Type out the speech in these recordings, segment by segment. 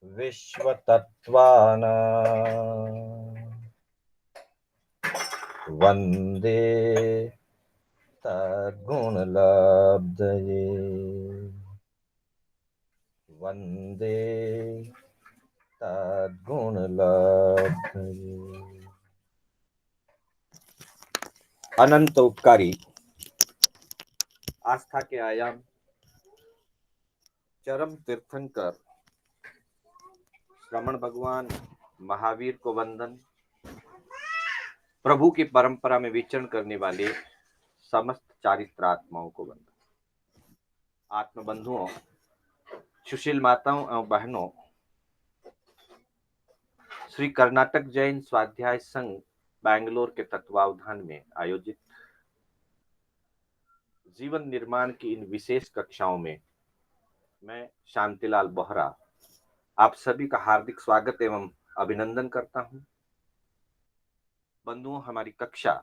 विश्वतत्त्वानां वन्दे तद्गुणलब्धये वन्दे तद्गुणलब्धये। अनंत उपकारी आस्था के आयाम चरम तीर्थंकर श्रमण भगवान महावीर को वंदन। प्रभु की परंपरा में विचरण करने वाले समस्त चारित्रात्माओं को वंदन। आत्मबंधुओं, सुशील माताओं एवं बहनों, श्री कर्नाटक जैन स्वाध्याय संघ बैंगलोर के तत्वावधान में आयोजित जीवन निर्माण की इन विशेष कक्षाओं में मैं शांतिलाल बोहरा आप सभी का हार्दिक स्वागत एवं अभिनंदन करता हूं। बंधुओं, हमारी कक्षा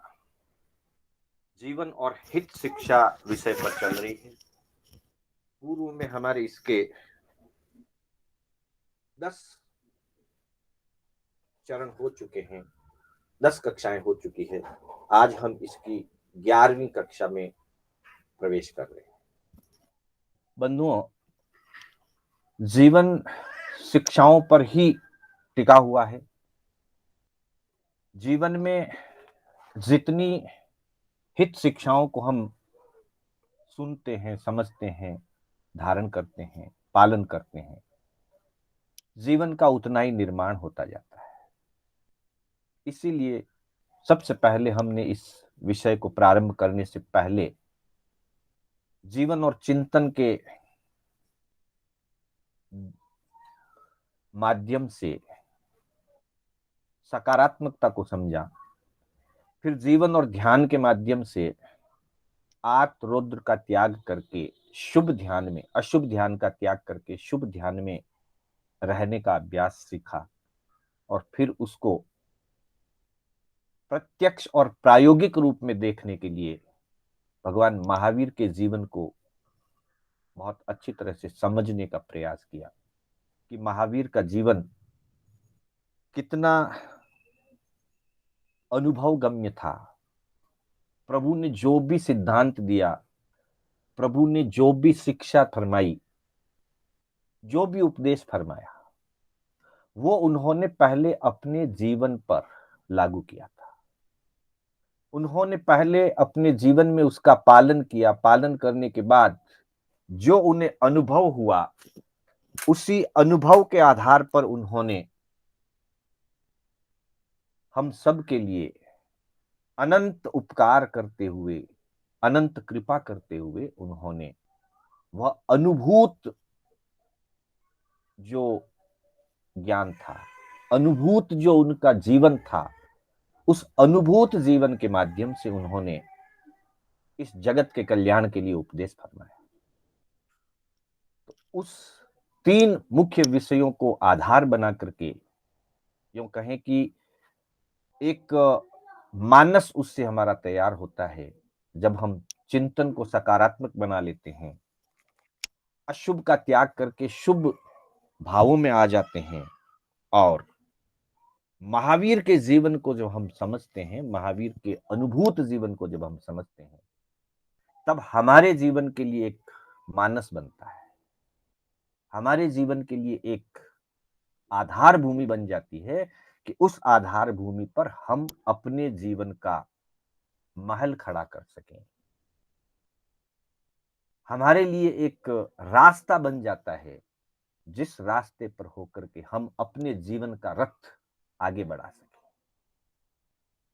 जीवन और हित शिक्षा विषय पर चल रही है। पूर्व में हमारे इसके 10 चरण हो चुके हैं, 10 कक्षाएं हो चुकी है। आज हम इसकी 11वीं कक्षा में प्रवेश कर रहे हैं। बंधुओं, जीवन शिक्षाओं पर ही टिका हुआ है। जीवन में जितनी हित शिक्षाओं को हम सुनते हैं, समझते हैं, धारण करते हैं, पालन करते हैं, जीवन का उतना ही निर्माण होता जाता है। इसीलिए सबसे पहले हमने इस विषय को प्रारंभ करने से पहले जीवन और चिंतन के माध्यम से सकारात्मकता को समझा। फिर जीवन और ध्यान के माध्यम से आत्म रौद्र का त्याग करके शुभ ध्यान में, अशुभ ध्यान का त्याग करके शुभ ध्यान में रहने का अभ्यास सीखा। और फिर उसको प्रत्यक्ष और प्रायोगिक रूप में देखने के लिए भगवान महावीर के जीवन को बहुत अच्छी तरह से समझने का प्रयास किया कि महावीर का जीवन कितना अनुभव गम्य था। प्रभु ने जो भी सिद्धांत दिया, प्रभु ने जो भी शिक्षा फरमाई, जो भी उपदेश फरमाया, वो उन्होंने पहले अपने जीवन पर लागू किया था। उन्होंने पहले अपने जीवन में उसका पालन किया। पालन करने के बाद जो उन्हें अनुभव हुआ, उसी अनुभव के आधार पर उन्होंने हम सब के लिए अनंत उपकार करते हुए, अनंत कृपा करते हुए उन्होंने वह अनुभूत जो ज्ञान था, अनुभूत जो उनका जीवन था, उस अनुभूत जीवन के माध्यम से उन्होंने इस जगत के कल्याण के लिए उपदेश फरमाया। तो उस 3 मुख्य विषयों को आधार बना करके यूं कहें कि एक मानस उससे हमारा तैयार होता है। जब हम चिंतन को सकारात्मक बना लेते हैं, अशुभ का त्याग करके शुभ भावों में आ जाते हैं और महावीर के जीवन को जब हम समझते हैं, महावीर के अनुभूत जीवन को जब हम समझते हैं, तब हमारे जीवन के लिए एक मानस बनता है, हमारे जीवन के लिए एक आधार भूमि बन जाती है कि उस आधार भूमि पर हम अपने जीवन का महल खड़ा कर सकें। हमारे लिए एक रास्ता बन जाता है, जिस रास्ते पर होकर के हम अपने जीवन का रथ आगे बढ़ा सकें।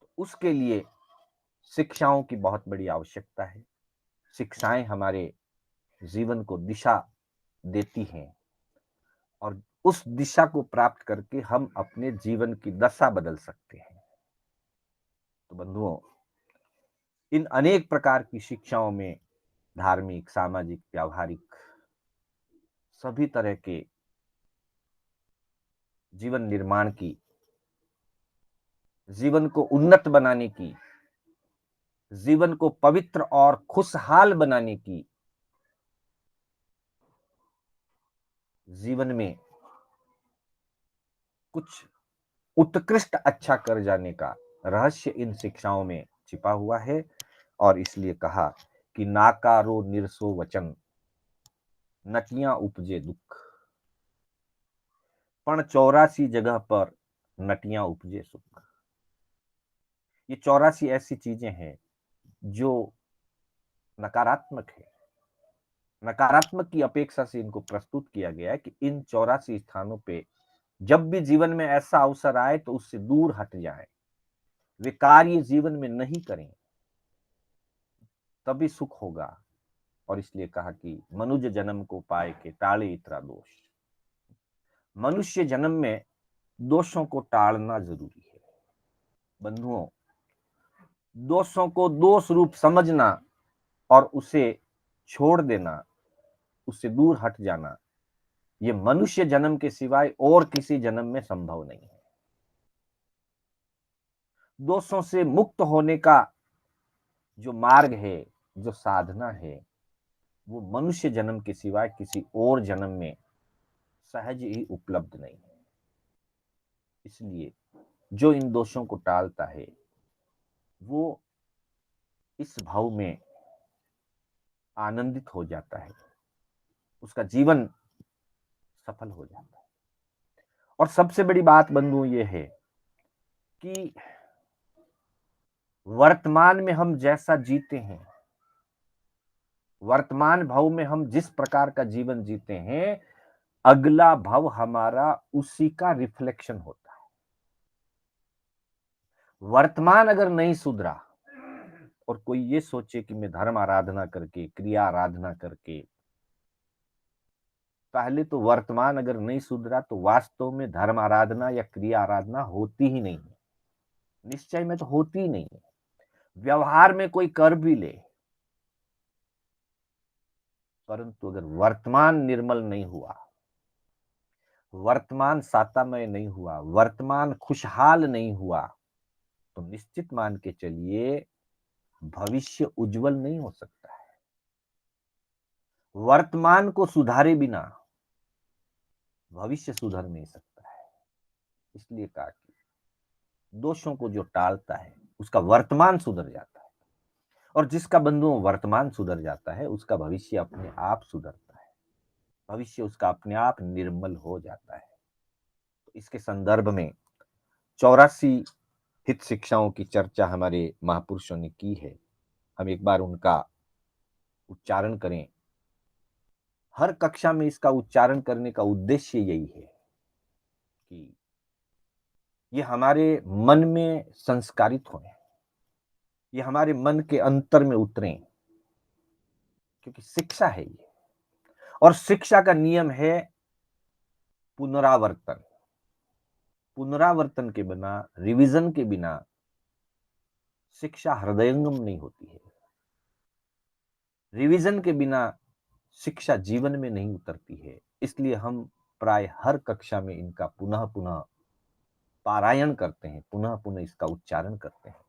तो उसके लिए शिक्षाओं की बहुत बड़ी आवश्यकता है। शिक्षाएं हमारे जीवन को दिशा देती हैं और उस दिशा को प्राप्त करके हम अपने जीवन की दशा बदल सकते हैं। तो बंधुओं, इन अनेक प्रकार की शिक्षाओं में धार्मिक, सामाजिक, व्यावहारिक सभी तरह के जीवन निर्माण की, जीवन को उन्नत बनाने की, जीवन को पवित्र और खुशहाल बनाने की, जीवन में कुछ उत्कृष्ट अच्छा कर जाने का रहस्य इन शिक्षाओं में छिपा हुआ है। और इसलिए कहा कि नाकारो निरसो वचन, नटियां उपजे दुख, पण 84 जगह पर नटियां उपजे सुख। ये 84 ऐसी चीजें हैं जो नकारात्मक है। नकारात्मक की अपेक्षा से इनको प्रस्तुत किया गया है कि इन 84 स्थानों पे जब भी जीवन में ऐसा अवसर आए तो उससे दूर हट जाएं, वे कार्य जीवन में नहीं करें, तभी सुख होगा। और इसलिए कहा कि मनुज जन्म को पाए के टाले इतरा दोष। मनुष्य जन्म में दोषों को टालना जरूरी है। बंधुओं, दोषों को दोष रूप समझना और उसे छोड़ देना, उससे दूर हट जाना, ये मनुष्य जन्म के सिवाय और किसी जन्म में संभव नहीं है। दोषों से मुक्त होने का जो मार्ग है, जो साधना है, वो मनुष्य जन्म के सिवाय किसी और जन्म में सहज ही उपलब्ध नहीं है। इसलिए जो इन दोषों को टालता है वो इस भाव में आनंदित हो जाता है, उसका जीवन सफल हो जाता है। और सबसे बड़ी बात बंधुओं ये है कि वर्तमान में हम जैसा जीते हैं, वर्तमान भाव में हम जिस प्रकार का जीवन जीते हैं, अगला भाव हमारा उसी का रिफ्लेक्शन होता है। वर्तमान अगर नहीं सुधरा और कोई ये सोचे कि मैं धर्म आराधना करके, क्रिया आराधना करके, पहले तो वर्तमान अगर नहीं सुधरा तो वास्तव में धर्म आराधना या क्रिया आराधना होती ही नहीं है। निश्चय में तो होती ही नहीं है। व्यवहार में कोई कर भी ले, परंतु अगर वर्तमान निर्मल नहीं हुआ, वर्तमान सातामय नहीं हुआ, वर्तमान खुशहाल नहीं हुआ, तो निश्चित मान के चलिए भविष्य उज्जवल नहीं हो सकता है। वर्तमान को सुधारे बिना भविष्य सुधर नहीं सकता है। इसलिए कहा कि दोषों को जो टालता है उसका वर्तमान सुधर जाता है, और जिसका बंधुओं वर्तमान सुधर जाता है उसका भविष्य अपने आप सुधरता है, भविष्य उसका अपने आप निर्मल हो जाता है। तो इसके संदर्भ में 84 हित शिक्षाओं की चर्चा हमारे महापुरुषों ने की है। हम एक बार उनका उच्चारण करें। हर कक्षा में इसका उच्चारण करने का उद्देश्य यही है कि ये हमारे मन में संस्कारित हों, ये हमारे मन के अंतर में उतरें, क्योंकि शिक्षा है ये। और शिक्षा का नियम है पुनरावर्तन। पुनरावर्तन के बिना, रिवीजन के बिना शिक्षा हृदयंगम नहीं होती है। रिवीजन के बिना शिक्षा जीवन में नहीं उतरती है। इसलिए हम प्राय हर कक्षा में इनका पुनः पुनः पारायण करते हैं, पुनः पुनः इसका उच्चारण करते हैं।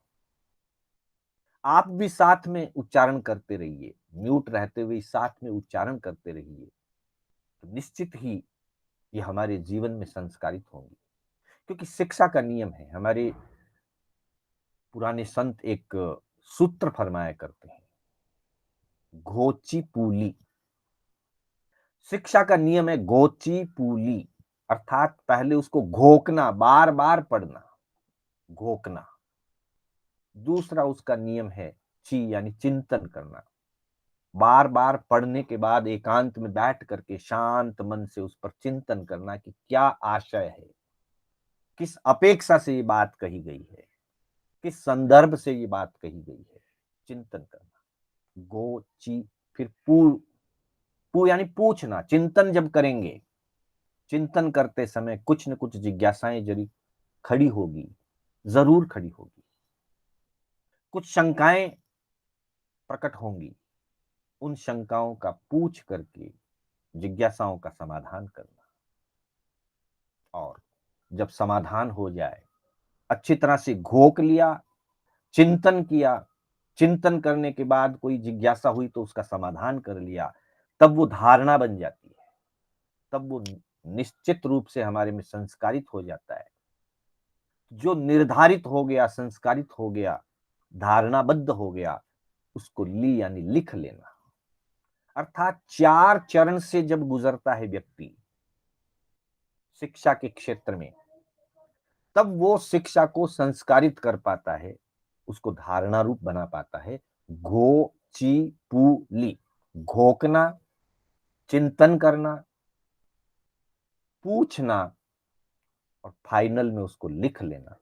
आप भी साथ में उच्चारण करते रहिए, म्यूट रहते हुए साथ में उच्चारण करते रहिए, तो निश्चित ही ये हमारे जीवन में संस्कारित होंगी। क्योंकि शिक्षा का नियम है। हमारे पुराने संत एक सूत्र फरमाया करते हैं, घोची पूली। शिक्षा का नियम है घोची पूली, अर्थात पहले उसको घोकना, बार बार पढ़ना, घोकना। दूसरा उसका नियम है ची, यानी चिंतन करना। बार बार पढ़ने के बाद एकांत में बैठ करके शांत मन से उस पर चिंतन करना कि क्या आशय है, किस अपेक्षा से ये बात कही गई है, किस संदर्भ से ये बात कही गई है, चिंतन करना। गो ची, फिर पू, पू यानी पूछना। चिंतन जब करेंगे, चिंतन करते समय कुछ न कुछ जिज्ञासाएं जरूर खड़ी होगी, जरूर खड़ी होगी। कुछ शंकाएं प्रकट होंगी, उन शंकाओं का पूछ करके जिज्ञासाओं का समाधान करना। और जब समाधान हो जाए, अच्छी तरह से घोक लिया, चिंतन किया, चिंतन करने के बाद कोई जिज्ञासा हुई तो उसका समाधान कर लिया, तब वो धारणा बन जाती है, तब वो निश्चित रूप से हमारे में संस्कारित हो जाता है। जो निर्धारित हो गया, संस्कारित हो गया, धारणाबद्ध हो गया, उसको ली यानी लिख लेना। अर्थात 4 चरण से जब गुजरता है व्यक्ति शिक्षा के क्षेत्र में, तब वो शिक्षा को संस्कारित कर पाता है, उसको धारणा रूप बना पाता है। घो ची पू ली, घोकना, चिंतन करना, पूछना और फाइनल में उसको लिख लेना।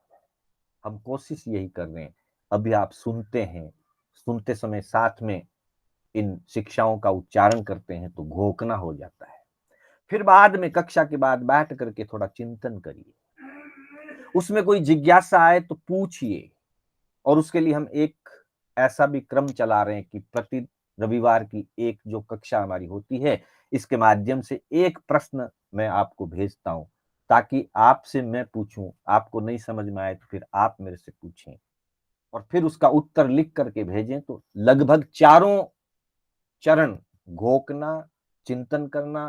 हम कोशिश यही कर रहे हैं। अभी आप सुनते हैं, सुनते समय साथ में इन शिक्षाओं का उच्चारण करते हैं तो घोकना हो जाता है। फिर बाद में कक्षा के बाद बैठ करके थोड़ा चिंतन करिए, उसमें कोई जिज्ञासा आए तो पूछिए। और उसके लिए हम एक ऐसा भी क्रम चला रहे हैं कि प्रति रविवार की एक जो कक्षा हमारी होती है, इसके माध्यम से एक प्रश्न मैं आपको भेजता हूं, ताकि आपसे मैं पूछूं, आपको नहीं समझ में आए तो फिर आप मेरे से पूछें और फिर उसका उत्तर लिख करके भेजें। तो लगभग चारों चरण, घोकना, चिंतन करना,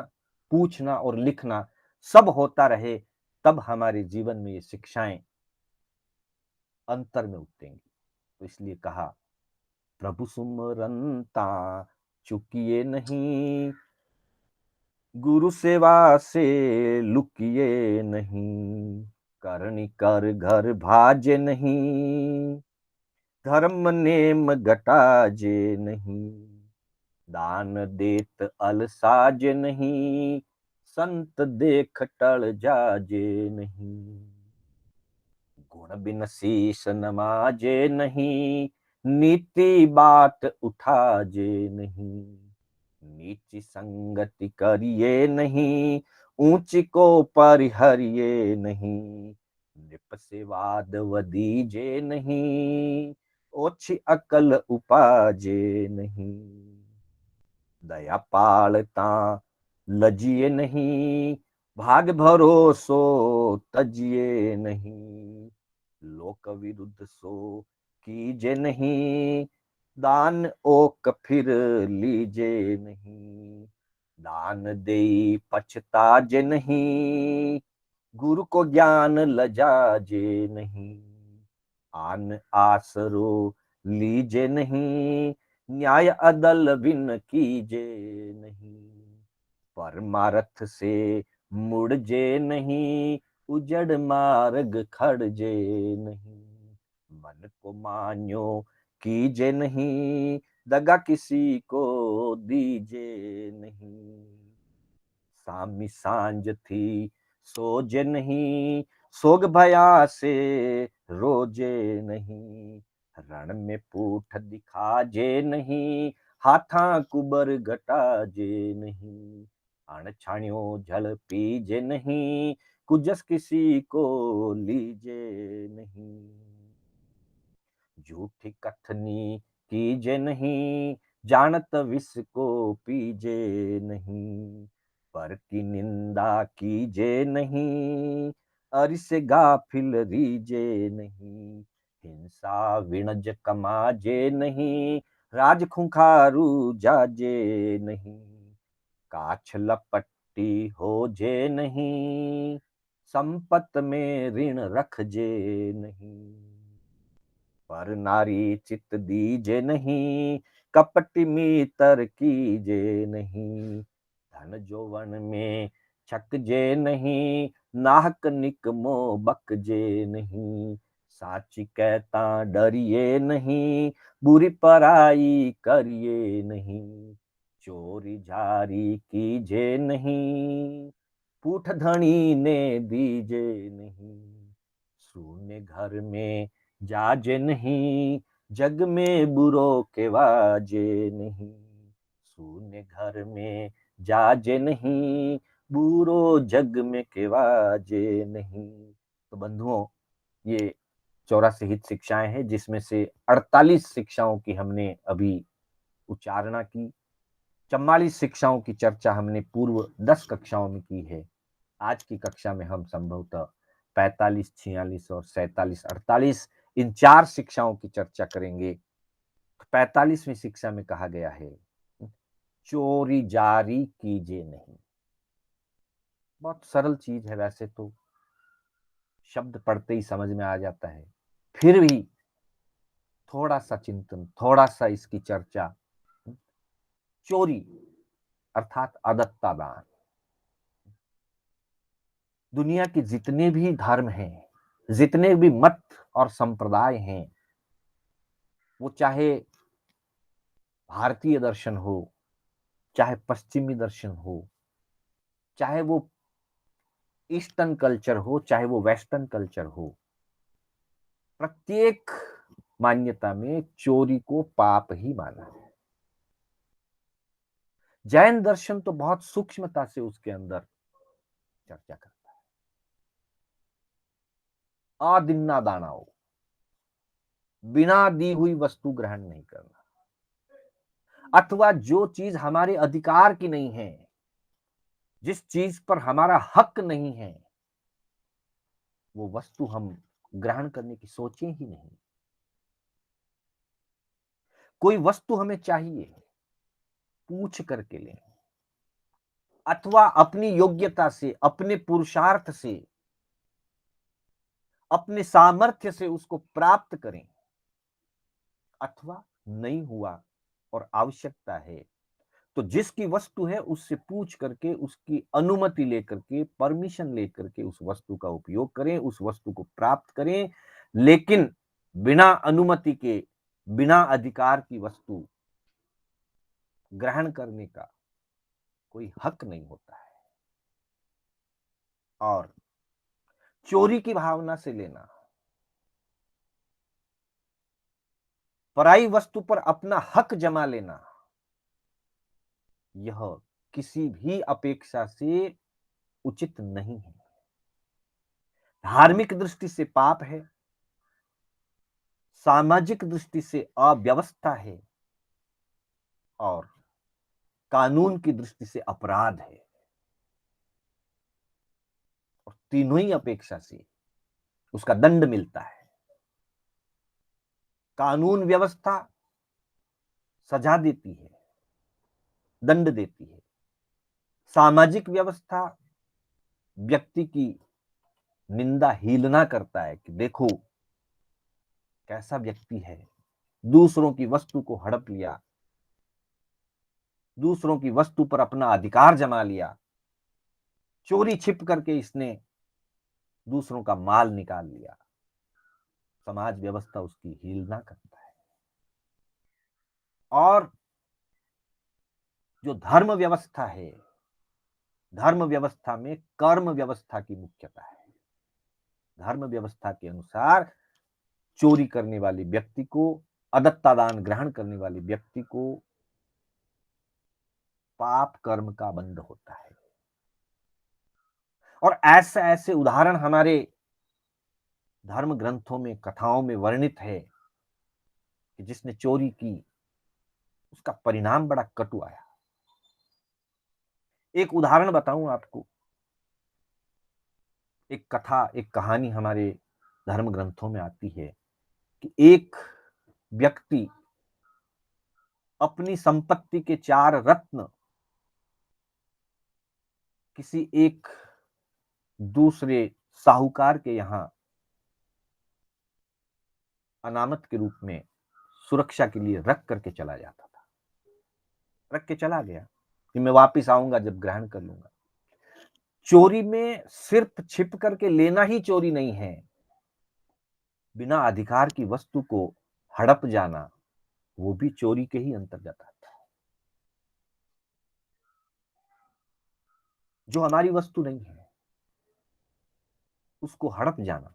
पूछना और लिखना, सब होता रहे, तब हमारे जीवन में ये शिक्षाएं अंतर में उतरेंगी। तो इसलिए कहा, प्रभु सुमरनता चुकिए नहीं, गुरु सेवा से लुकिए नहीं, करनी कर घर भाजे नहीं, धर्म नेम घटाजे नहीं, दान देत अलसाज नहीं, संत देख टल जाजे नहीं, गुण बिन शीश नमाजे नहीं, नीति बात उठाजे नहीं, नीची संगति करिए नहीं, ऊंची को परिहरिए नहीं, निप से वाद वदीजे नहीं, ओछी अकल उपाजे नहीं, दया पालता लजिए नहीं, भाग भरोसो तजिए नहीं, लोक विरुद्ध सो कीजे नहीं, दान ओक फिर लीजे नहीं, दान दे पछताजे नहीं, गुरु को ज्ञान लजाजे नहीं, आन आसरो लीजे नहीं, न्याय अदल बिन कीजे नहीं, परमारथ से मुड़ जे नहीं, उजड़ मार्ग खड़ जे नहीं, मन को मान्यो कीजे नहीं, दगा किसी को दीजे नहीं, सामी सांझ थी सोजे नहीं, सोग भया से रोजे नहीं, रण में पूठ दिखाजे नहीं, हाथा कुबर घटाजे नहीं, अणछाणियों झल पीजे नहीं, कुजस किसी को लीजे नहीं, झूठी कथनी कीजे नहीं, जानत विष को पीजे नहीं, पर की निंदा कीजे नहीं, अरिस गाफिल रीजे नहीं, हिंसा विणज कमाजे नहीं, राज खुंखारू जाजे नहीं, काछ लपट्टी हो जे नहीं, संपत में ऋण रख जे नहीं, पर नारी चित दीजे नहीं, कपट मीतर कीजे नहीं, धन जोवन में छक जे नहीं, नाहक निकमो बक जे नहीं, साची कहता डरिए नहीं, बुरी पराई करिए नहीं, चोरी जारी कीजे नहीं, पूठ धनी ने दीजे नहीं, सूने घर में जाजे नहीं, जग में बुरो के वाजे नहीं, सूने घर में जाजे नहीं, बुरो जग में के वाजे नहीं। तो बंधुओं, ये 84 हित शिक्षाएं हैं, जिसमें से 48 शिक्षाओं की हमने अभी उच्चारणा की, 44 शिक्षाओं की चर्चा हमने पूर्व 10 कक्षाओं में की है। आज की कक्षा में हम संभवतः 45, 46 और 47, 48 इन 4 शिक्षाओं की चर्चा करेंगे। 45वीं शिक्षा में कहा गया है, चोरी जारी कीजिए नहीं। बहुत सरल चीज है वैसे तो, शब्द पढ़ते ही समझ में आ जाता है, फिर भी थोड़ा सा चिंतन, थोड़ा सा इसकी चर्चा। चोरी अर्थात अदत्ता दान। दुनिया के जितने भी धर्म हैं, जितने भी मत और संप्रदाय हैं, वो चाहे भारतीय दर्शन हो, चाहे पश्चिमी दर्शन हो, चाहे वो ईस्टर्न कल्चर हो, चाहे वो वेस्टर्न कल्चर हो, प्रत्येक मान्यता में चोरी को पाप ही माना है। जैन दर्शन तो बहुत सूक्ष्मता से उसके अंदर चर्चा करता है। आदिन्ना दानाओ, बिना दी हुई वस्तु ग्रहण नहीं करना, अथवा जो चीज हमारे अधिकार की नहीं है, जिस चीज पर हमारा हक नहीं है, वो वस्तु हम ग्रहण करने की सोचें ही नहीं। कोई वस्तु हमें चाहिए, पूछ करके लें, अथवा अपनी योग्यता से, अपने पुरुषार्थ से, अपने सामर्थ्य से उसको प्राप्त करें, अथवा नहीं हुआ और आवश्यकता है तो जिसकी वस्तु है उससे पूछ करके, उसकी अनुमति लेकर के, परमिशन लेकर के उस वस्तु का उपयोग करें, उस वस्तु को प्राप्त करें। लेकिन बिना अनुमति के, बिना अधिकार की वस्तु ग्रहण करने का कोई हक नहीं होता है। और चोरी की भावना से लेना, पराई वस्तु पर अपना हक जमा लेना, यह किसी भी अपेक्षा से उचित नहीं है। धार्मिक दृष्टि से पाप है, सामाजिक दृष्टि से अव्यवस्था है, और कानून की दृष्टि से अपराध है। और तीनों ही अपेक्षा से उसका दंड मिलता है। कानून व्यवस्था सजा देती है, दंड देती है। सामाजिक व्यवस्था व्यक्ति की निंदा, हीलना करता है कि देखो कैसा व्यक्ति है, दूसरों की वस्तु को हड़प लिया, दूसरों की वस्तु पर अपना अधिकार जमा लिया, चोरी छिप करके इसने दूसरों का माल निकाल लिया। समाज व्यवस्था उसकी हीलना करता है। और जो धर्म व्यवस्था है, धर्म व्यवस्था में कर्म व्यवस्था की मुख्यता है। धर्म व्यवस्था के अनुसार चोरी करने वाले व्यक्ति को, अदत्ता दान ग्रहण करने वाले व्यक्ति को पाप कर्म का बंध होता है। और ऐसे ऐसे उदाहरण हमारे धर्म ग्रंथों में, कथाओं में वर्णित है कि जिसने चोरी की उसका परिणाम बड़ा कटु आया। एक उदाहरण बताऊं आपको। एक कथा, एक कहानी हमारे धर्म ग्रंथों में आती है कि एक व्यक्ति अपनी संपत्ति के 4 रत्न किसी एक दूसरे साहूकार के यहां अनामत के रूप में सुरक्षा के लिए रख करके चला जाता था। रख के चला गया कि मैं वापिस आऊंगा जब ग्रहण कर लूंगा। चोरी में सिर्फ छिप करके लेना ही चोरी नहीं है, बिना अधिकार की वस्तु को हड़प जाना वो भी चोरी के ही अंतर्गत आता है। जो हमारी वस्तु नहीं है उसको हड़प जाना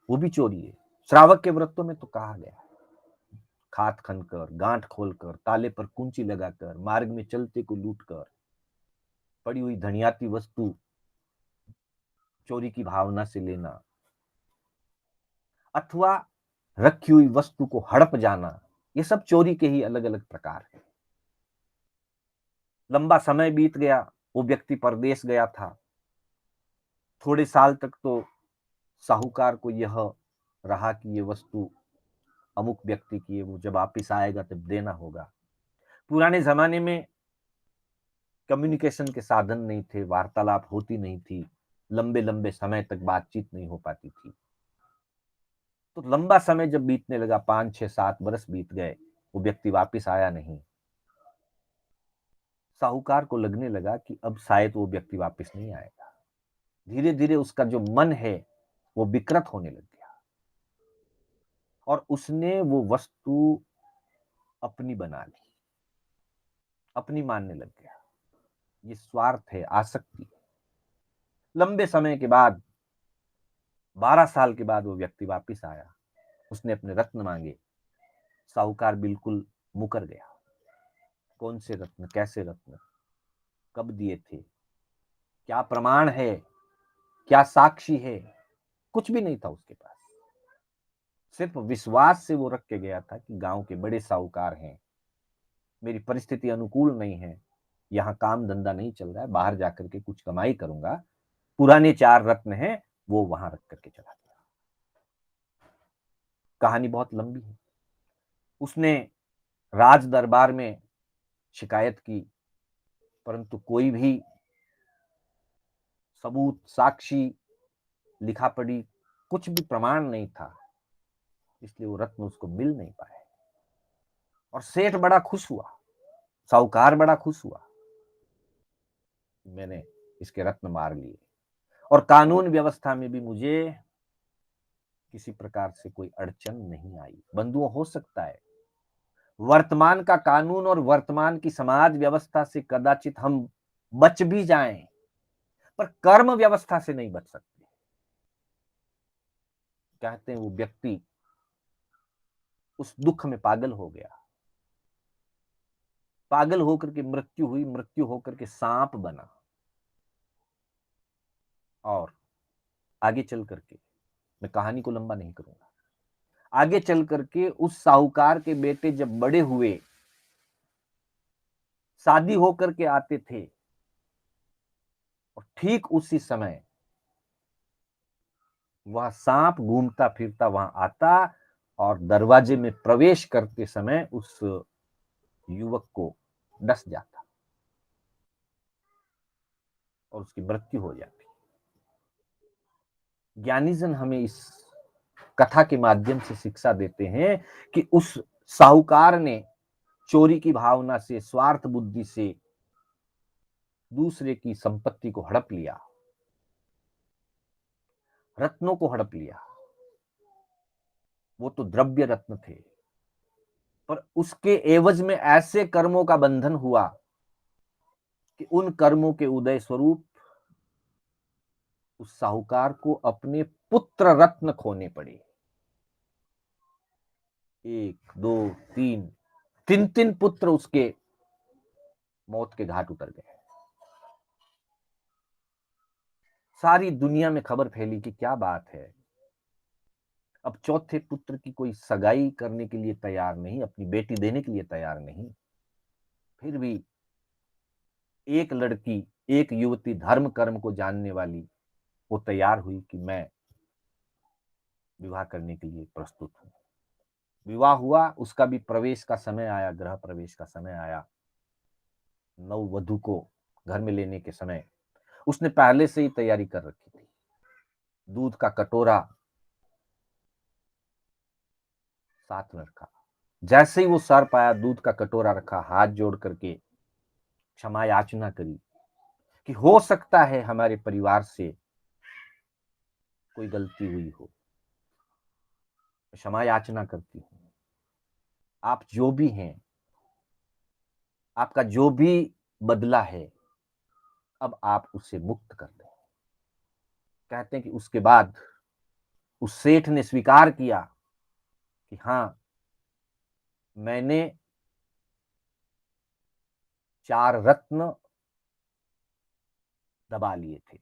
वो भी चोरी है। श्रावक के व्रतों में तो कहा गया, खात खनकर, गांठ खोलकर, ताले पर कुंची लगाकर, मार्ग में चलते को लूटकर, पड़ी हुई धनियाती वस्तु चोरी की भावना से लेना, अथवा रखी हुई वस्तु को हड़प जाना, ये सब चोरी के ही अलग अलग प्रकार हैं। लंबा समय बीत गया, वो व्यक्ति परदेश गया था। थोड़े साल तक तो साहूकार को यह रहा कि ये वस्तु अमुक व्यक्ति की है, वो जब वापिस आएगा तब देना होगा। पुराने जमाने में कम्युनिकेशन के साधन नहीं थे, वार्तालाप होती नहीं थी, लंबे लंबे समय तक बातचीत नहीं हो पाती थी। तो लंबा समय जब बीतने लगा, 5 6 7 बरस बीत गए, वो व्यक्ति वापस आया नहीं। साहूकार को लगने लगा कि अब शायद वो व्यक्ति वापस नहीं आएगा। धीरे धीरे उसका जो मन है वो विकृत होने लग गया और उसने वो वस्तु अपनी बना ली, अपनी मानने लग गया। ये स्वार्थ है, आसक्ति है। लंबे समय के बाद, 12 साल के बाद वो व्यक्ति वापस आया। उसने अपने रत्न मांगे। साहूकार बिल्कुल मुकर गया। कौन से रत्न, कैसे रत्न, कब दिए थे, क्या प्रमाण है, क्या साक्षी है? कुछ भी नहीं था उसके पास। सिर्फ विश्वास से वो रख के गया था कि गांव के बड़े साहूकार हैं, मेरी परिस्थिति अनुकूल नहीं है, यहाँ काम धंधा नहीं चल रहा है, बाहर जाकर के कुछ कमाई करूंगा। पुराने 4 रत्न हैं, वो वहां रख करके चला गया। कहानी बहुत लंबी है। उसने राज दरबार में शिकायत की, परंतु कोई भी सबूत, साक्षी, लिखा पढ़ी कुछ भी प्रमाण नहीं था, इसलिए वो रत्न उसको मिल नहीं पाए। और सेठ बड़ा खुश हुआ, साहूकार बड़ा खुश हुआ, मैंने इसके रत्न मार लिए और कानून व्यवस्था में भी मुझे किसी प्रकार से कोई अड़चन नहीं आई। बंधुओं, हो सकता है वर्तमान का कानून और वर्तमान की समाज व्यवस्था से कदाचित हम बच भी जाएं, पर कर्म व्यवस्था से नहीं बच सकते। कहते हैं वो व्यक्ति उस दुख में पागल हो गया, पागल होकर के मृत्यु हुई, मृत्यु होकर के सांप बना। और आगे चल करके, मैं कहानी को लंबा नहीं करूंगा, आगे चल करके उस साहूकार के बेटे जब बड़े हुए, शादी होकर के आते थे, और ठीक उसी समय वह सांप घूमता फिरता वहां आता और दरवाजे में प्रवेश करते समय उस युवक को डस जाता और उसकी मृत्यु हो जाती। ज्ञानीजन हमें इस कथा के माध्यम से शिक्षा देते हैं कि उस साहूकार ने चोरी की भावना से, स्वार्थ बुद्धि से दूसरे की संपत्ति को हड़प लिया, रत्नों को हड़प लिया। वो तो द्रव्य रत्न थे, पर उसके एवज में ऐसे कर्मों का बंधन हुआ कि उन कर्मों के उदय स्वरूप उस साहूकार को अपने पुत्र रत्न खोने पड़े। 1 2 3, 3 पुत्र उसके मौत के घाट उतर गए। सारी दुनिया में खबर फैली कि क्या बात है, अब चौथे पुत्र की कोई सगाई करने के लिए तैयार नहीं, अपनी बेटी देने के लिए तैयार नहीं। फिर भी एक लड़की, एक युवती धर्म कर्म को जानने वाली, वो तैयार हुई कि मैं विवाह करने के लिए प्रस्तुत हूं। विवाह हुआ, उसका भी प्रवेश का समय आया, गृह प्रवेश का समय आया। नववधु को घर में लेने के समय उसने पहले से ही तैयारी कर रखी थी। दूध का कटोरा साथ में रखा। जैसे ही वो सर पाया, दूध का कटोरा रखा, हाथ जोड़ करके क्षमा याचना करी कि हो सकता है हमारे परिवार से कोई गलती हुई हो, क्षमा याचना करती हूं। आप जो भी हैं, आपका जो भी बदला है, अब आप उसे मुक्त कर दें। कहते हैं कि उसके बाद उस सेठ ने स्वीकार किया कि हां, मैंने 4 रत्न दबा लिए थे।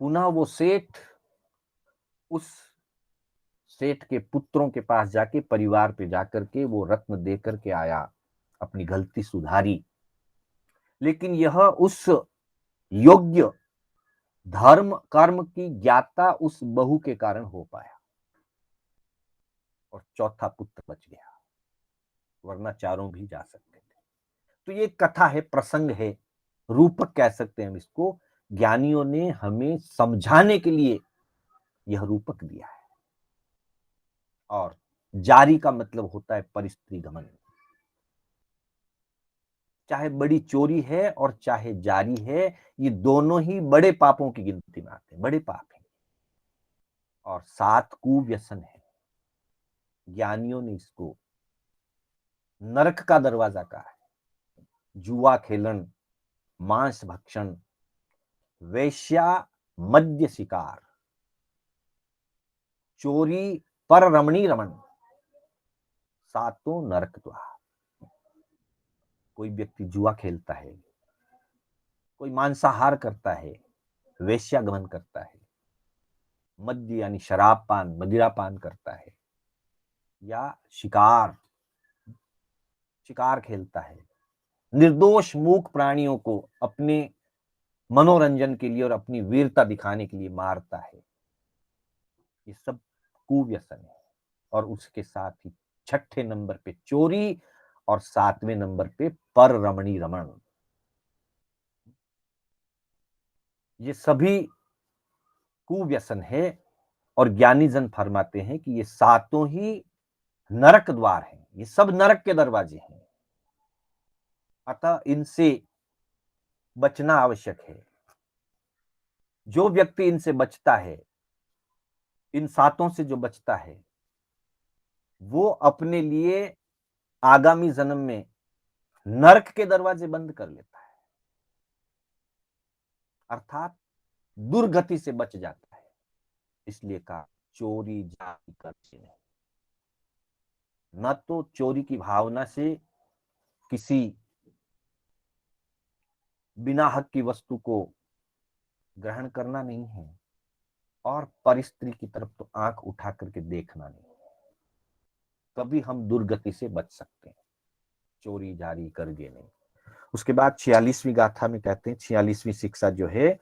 पुनः वो सेठ उस सेठ के पुत्रों के पास जाके, परिवार पे जाकर के वो रत्न दे करके आया, अपनी गलती सुधारी। लेकिन यह उस योग्य धर्म कर्म की ज्ञाता उस बहू के कारण हो पाया और चौथा पुत्र बच गया, वरना चारों भी जा सकते थे। तो ये कथा है, प्रसंग है रूपक कह सकते हैं हम इसको। ज्ञानियों ने हमें समझाने के लिए यह रूपक दिया है। और जारी का मतलब होता है परिस्त्री गमन। चाहे बड़ी चोरी है और चाहे जारी है, ये दोनों ही बड़े पापों की गिनती में आते हैं, बड़े पाप हैं। और 7 कुव्यसन है। ज्ञानियों ने इसको नरक का दरवाजा कहा है। जुआ खेलन, मांस भक्षण, वेश्या, मद्य शिकार, चोरी, पर रमणी रमन, 7 नरक द्वार। कोई व्यक्ति जुआ खेलता है, कोई मांसाहार करता है, वेश्यागमन करता है, मद्य यानी शराब पान, मदिरा पान करता है, या शिकार शिकार खेलता है, निर्दोष मूक प्राणियों को अपने मनोरंजन के लिए और अपनी वीरता दिखाने के लिए मारता है, ये सब कुव्यसन है। और उसके साथ ही 6ठे नंबर पे चोरी और 7वें नंबर पे पर रमणी रमण। ये सभी कुव्यसन है। और ज्ञानी जन फरमाते हैं कि ये 7 ही नरक द्वार हैं, ये सब नरक के दरवाजे हैं। अतः इनसे बचना आवश्यक है। जो व्यक्ति इनसे बचता है, इन 7 से जो बचता है, वो अपने लिए आगामी जन्म में नरक के दरवाजे बंद कर लेता है, अर्थात दुर्गति से बच जाता है। इसलिए कहा चोरी जाति करके नहीं। न तो चोरी की भावना से किसी बिना हक की वस्तु को ग्रहण करना नहीं है, और परिस्त्री की तरफ तो आंख उठा करके देखना नहीं है। तभी हम दुर्गति से बच सकते हैं, चोरी जारी करके नहीं। उसके बाद 46वीं गाथा में कहते हैं, 46वीं शिक्षा जो है,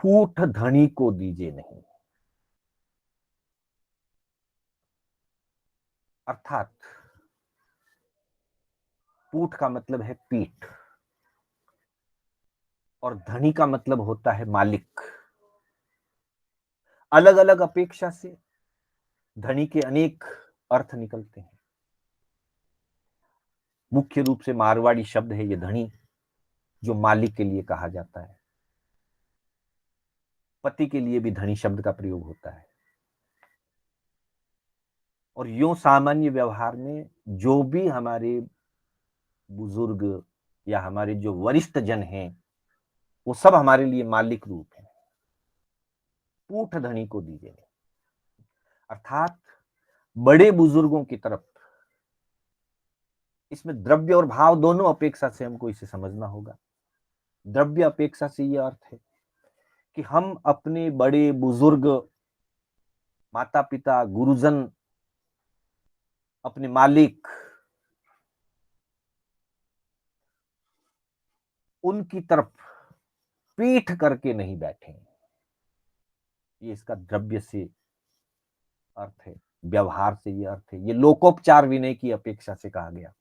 पूठ धनी को दीजे नहीं। अर्थात पूठ का मतलब है पीठ, और धनी का मतलब होता है मालिक। अलग अलग अपेक्षा से धनी के अनेक अर्थ निकलते हैं। मुख्य रूप से मारवाड़ी शब्द है ये धनी, जो मालिक के लिए कहा जाता है। पति के लिए भी धनी शब्द का प्रयोग होता है। और यूं सामान्य व्यवहार में जो भी हमारे बुजुर्ग या हमारे जो वरिष्ठ जन हैं, वो सब हमारे लिए मालिक रूप है। पूठ धनी को दीजिए, अर्थात बड़े बुजुर्गों की तरफ। इसमें द्रव्य और भाव दोनों अपेक्षा से हमको इसे समझना होगा। द्रव्य अपेक्षा से यह अर्थ है कि हम अपने बड़े बुजुर्ग, माता पिता, गुरुजन, अपने मालिक, उनकी तरफ पीठ करके नहीं बैठे। ये इसका द्रव्य से अर्थ है, व्यवहार से ये अर्थ है। ये लोकोपचार विनय की अपेक्षा से कहा गया।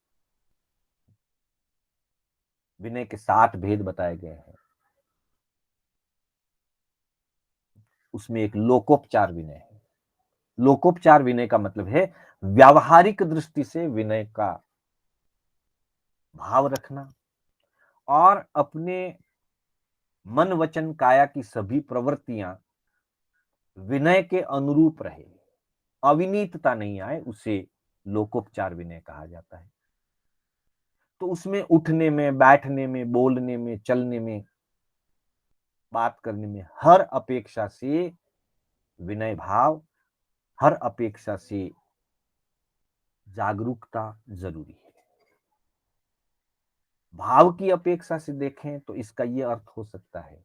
विनय के 7 भेद बताए गए हैं, उसमें एक लोकोपचार विनय है। लोकोपचार विनय का मतलब है व्यावहारिक दृष्टि से विनय का भाव रखना, और अपने मन वचन काया की सभी प्रवृत्तियां विनय के अनुरूप रहे, अविनीतता नहीं आए, उसे लोकोपचार विनय कहा जाता है। तो उसमें उठने में, बैठने में, बोलने में, चलने में, बात करने में हर अपेक्षा से विनय भाव, हर अपेक्षा से जागरूकता जरूरी है। भाव की अपेक्षा से देखें तो इसका यह अर्थ हो सकता है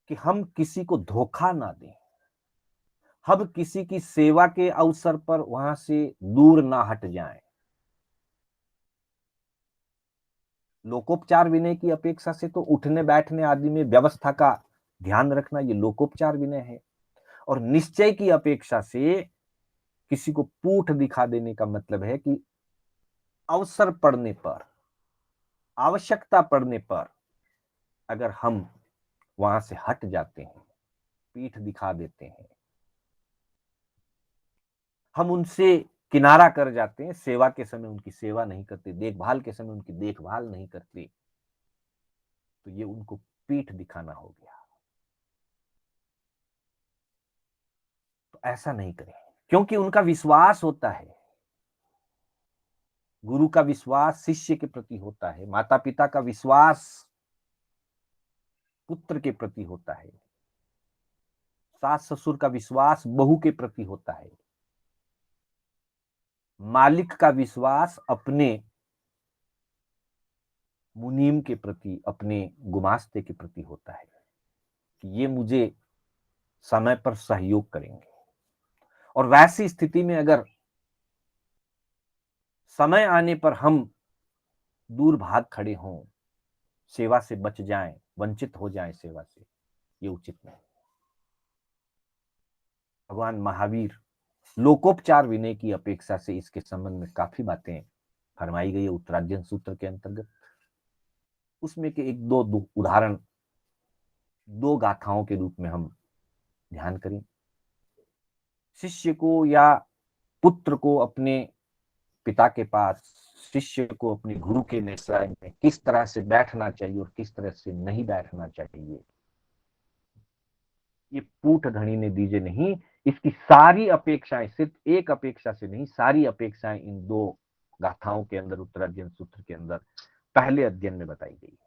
कि हम किसी को धोखा ना दें, हम किसी की सेवा के अवसर पर वहां से दूर ना हट जाएं। लोकोपचार विनय की अपेक्षा से तो उठने बैठने आदि में व्यवस्था का ध्यान रखना, ये लोकोपचार विनय है। और निश्चय की अपेक्षा से किसी को पूठ दिखा देने का मतलब है कि अवसर पड़ने पर, आवश्यकता पड़ने पर अगर हम वहां से हट जाते हैं, पीठ दिखा देते हैं, हम उनसे किनारा कर जाते हैं, सेवा के समय उनकी सेवा नहीं करते, देखभाल के समय उनकी देखभाल नहीं करते, तो ये उनको पीठ दिखाना हो गया। तो ऐसा नहीं करें, क्योंकि उनका विश्वास होता है, गुरु का विश्वास शिष्य के प्रति होता है, माता पिता का विश्वास पुत्र के प्रति होता है, सास ससुर का विश्वास बहू के प्रति होता है, मालिक का विश्वास अपने मुनीम के प्रति, अपने गुमास्ते के प्रति होता है कि ये मुझे समय पर सहयोग करेंगे। और वैसी स्थिति में अगर समय आने पर हम दूर भाग खड़े हों, सेवा से बच जाएं, वंचित हो जाएं सेवा से, ये उचित नहीं। भगवान महावीर लोकोपचार विनय की अपेक्षा से इसके संबंध में काफी बातें फरमाई गई है उत्तरार्जुन सूत्र के अंतर्गत। उसमें के एक दो उदाहरण, दो गाथाओं के रूप में हम ध्यान करें। शिष्य को या पुत्र को अपने पिता के पास, शिष्य को अपने गुरु के निश्रय में किस तरह से बैठना चाहिए और किस तरह से नहीं बैठना चाहिए, ये पूठ धनी ने दीजे नहीं। इसकी सारी अपेक्षाएं, सिर्फ एक अपेक्षा से नहीं, सारी अपेक्षाएं इन दो गाथाओं के अंदर, उत्तरार्जुन सूत्र के अंदर पहले अध्ययन में बताई गई।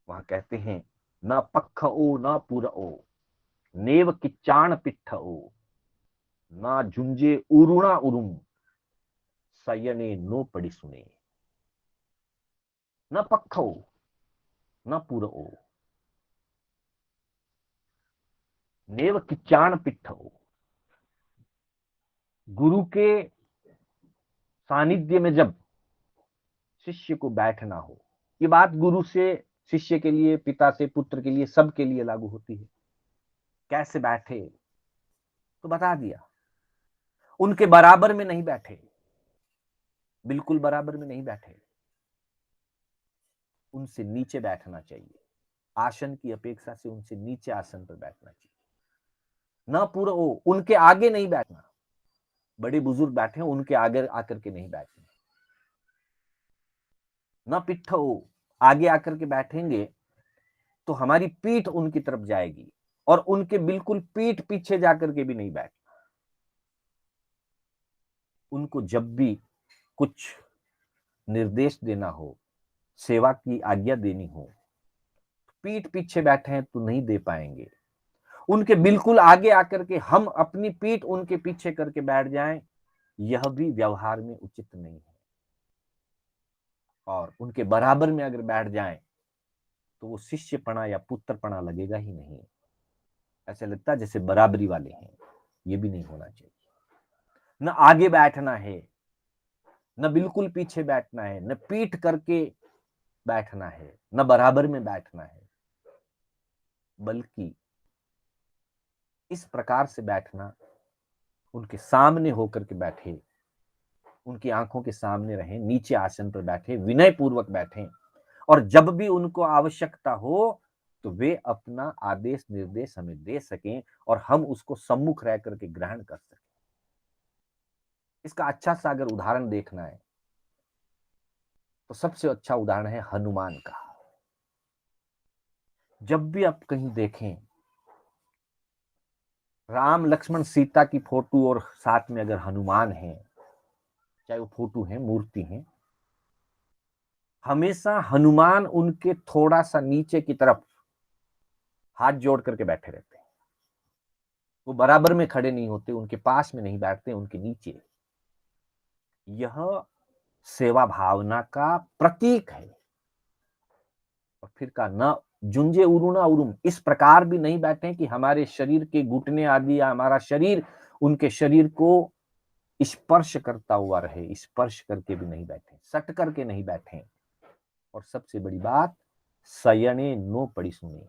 वहां कहते हैं, न पक्ष ओ न पुर ओ, नेव किच्चाण पिट्ठ ओ, न झुंझे उरुणा उरुम, सयने नो पड़ी सुने। न पक्ष ओ न पुर ओ, नेव किच्चाण पिट्ठ ओ। गुरु के सानिध्य में जब शिष्य को बैठना हो, ये बात गुरु से शिष्य के लिए, पिता से पुत्र के लिए, सबके लिए लागू होती है। कैसे बैठे तो बता दिया, उनके बराबर में नहीं बैठे, बिल्कुल बराबर में नहीं बैठे, उनसे नीचे बैठना चाहिए, आसन की अपेक्षा से उनसे नीचे आसन पर बैठना चाहिए। न पूरा हो, उनके आगे नहीं बैठना, बड़े बुजुर्ग बैठे हैं उनके आगे आकर के नहीं बैठना। न पिट्ठ हो, आगे आकर के बैठेंगे तो हमारी पीठ उनकी तरफ जाएगी, और उनके बिल्कुल पीठ पीछे जाकर के भी नहीं बैठना। उनको जब भी कुछ निर्देश देना हो, सेवा की आज्ञा देनी हो, पीठ पीछे बैठे हैं तो नहीं दे पाएंगे। उनके बिल्कुल आगे आकर के हम अपनी पीठ उनके पीछे करके बैठ जाएं, यह भी व्यवहार में उचित नहीं है। और उनके बराबर में अगर बैठ जाएं तो वो शिष्यपना या पुत्रपना लगेगा ही नहीं, ऐसा लगता है जैसे बराबरी वाले हैं। ये भी नहीं होना चाहिए। न आगे बैठना है, न बिल्कुल पीछे बैठना है, न पीठ करके बैठना है, न बराबर में बैठना है, बल्कि इस प्रकार से बैठना, उनके सामने होकर के बैठे, उनकी आंखों के सामने रहें, नीचे आसन पर बैठे, विनय पूर्वक बैठे, और जब भी उनको आवश्यकता हो तो वे अपना आदेश निर्देश हमें दे सकें और हम उसको सम्मुख रह करके ग्रहण कर सकें। इसका अच्छा सा अगर उदाहरण देखना है तो सबसे अच्छा उदाहरण है हनुमान का। जब भी आप कहीं देखें राम लक्ष्मण सीता की फोटो और साथ में अगर हनुमान है, चाहे वो फोटो है, मूर्ति है, हमेशा हनुमान उनके थोड़ा सा नीचे की तरफ हाथ जोड़ करके बैठे रहते हैं। वो बराबर में खड़े नहीं होते, उनके पास में नहीं बैठते, उनके नीचे। यह सेवा भावना का प्रतीक है। और फिर का न जुंजे उरुना उरुम, इस प्रकार भी नहीं बैठे कि हमारे शरीर के घुटने आदि या हमारा शरीर उनके शरीर को स्पर्श करता हुआ रहे, स्पर्श करके भी नहीं बैठे, सट करके नहीं बैठे। और सबसे बड़ी बात, सयने नो पड़ी सुनी।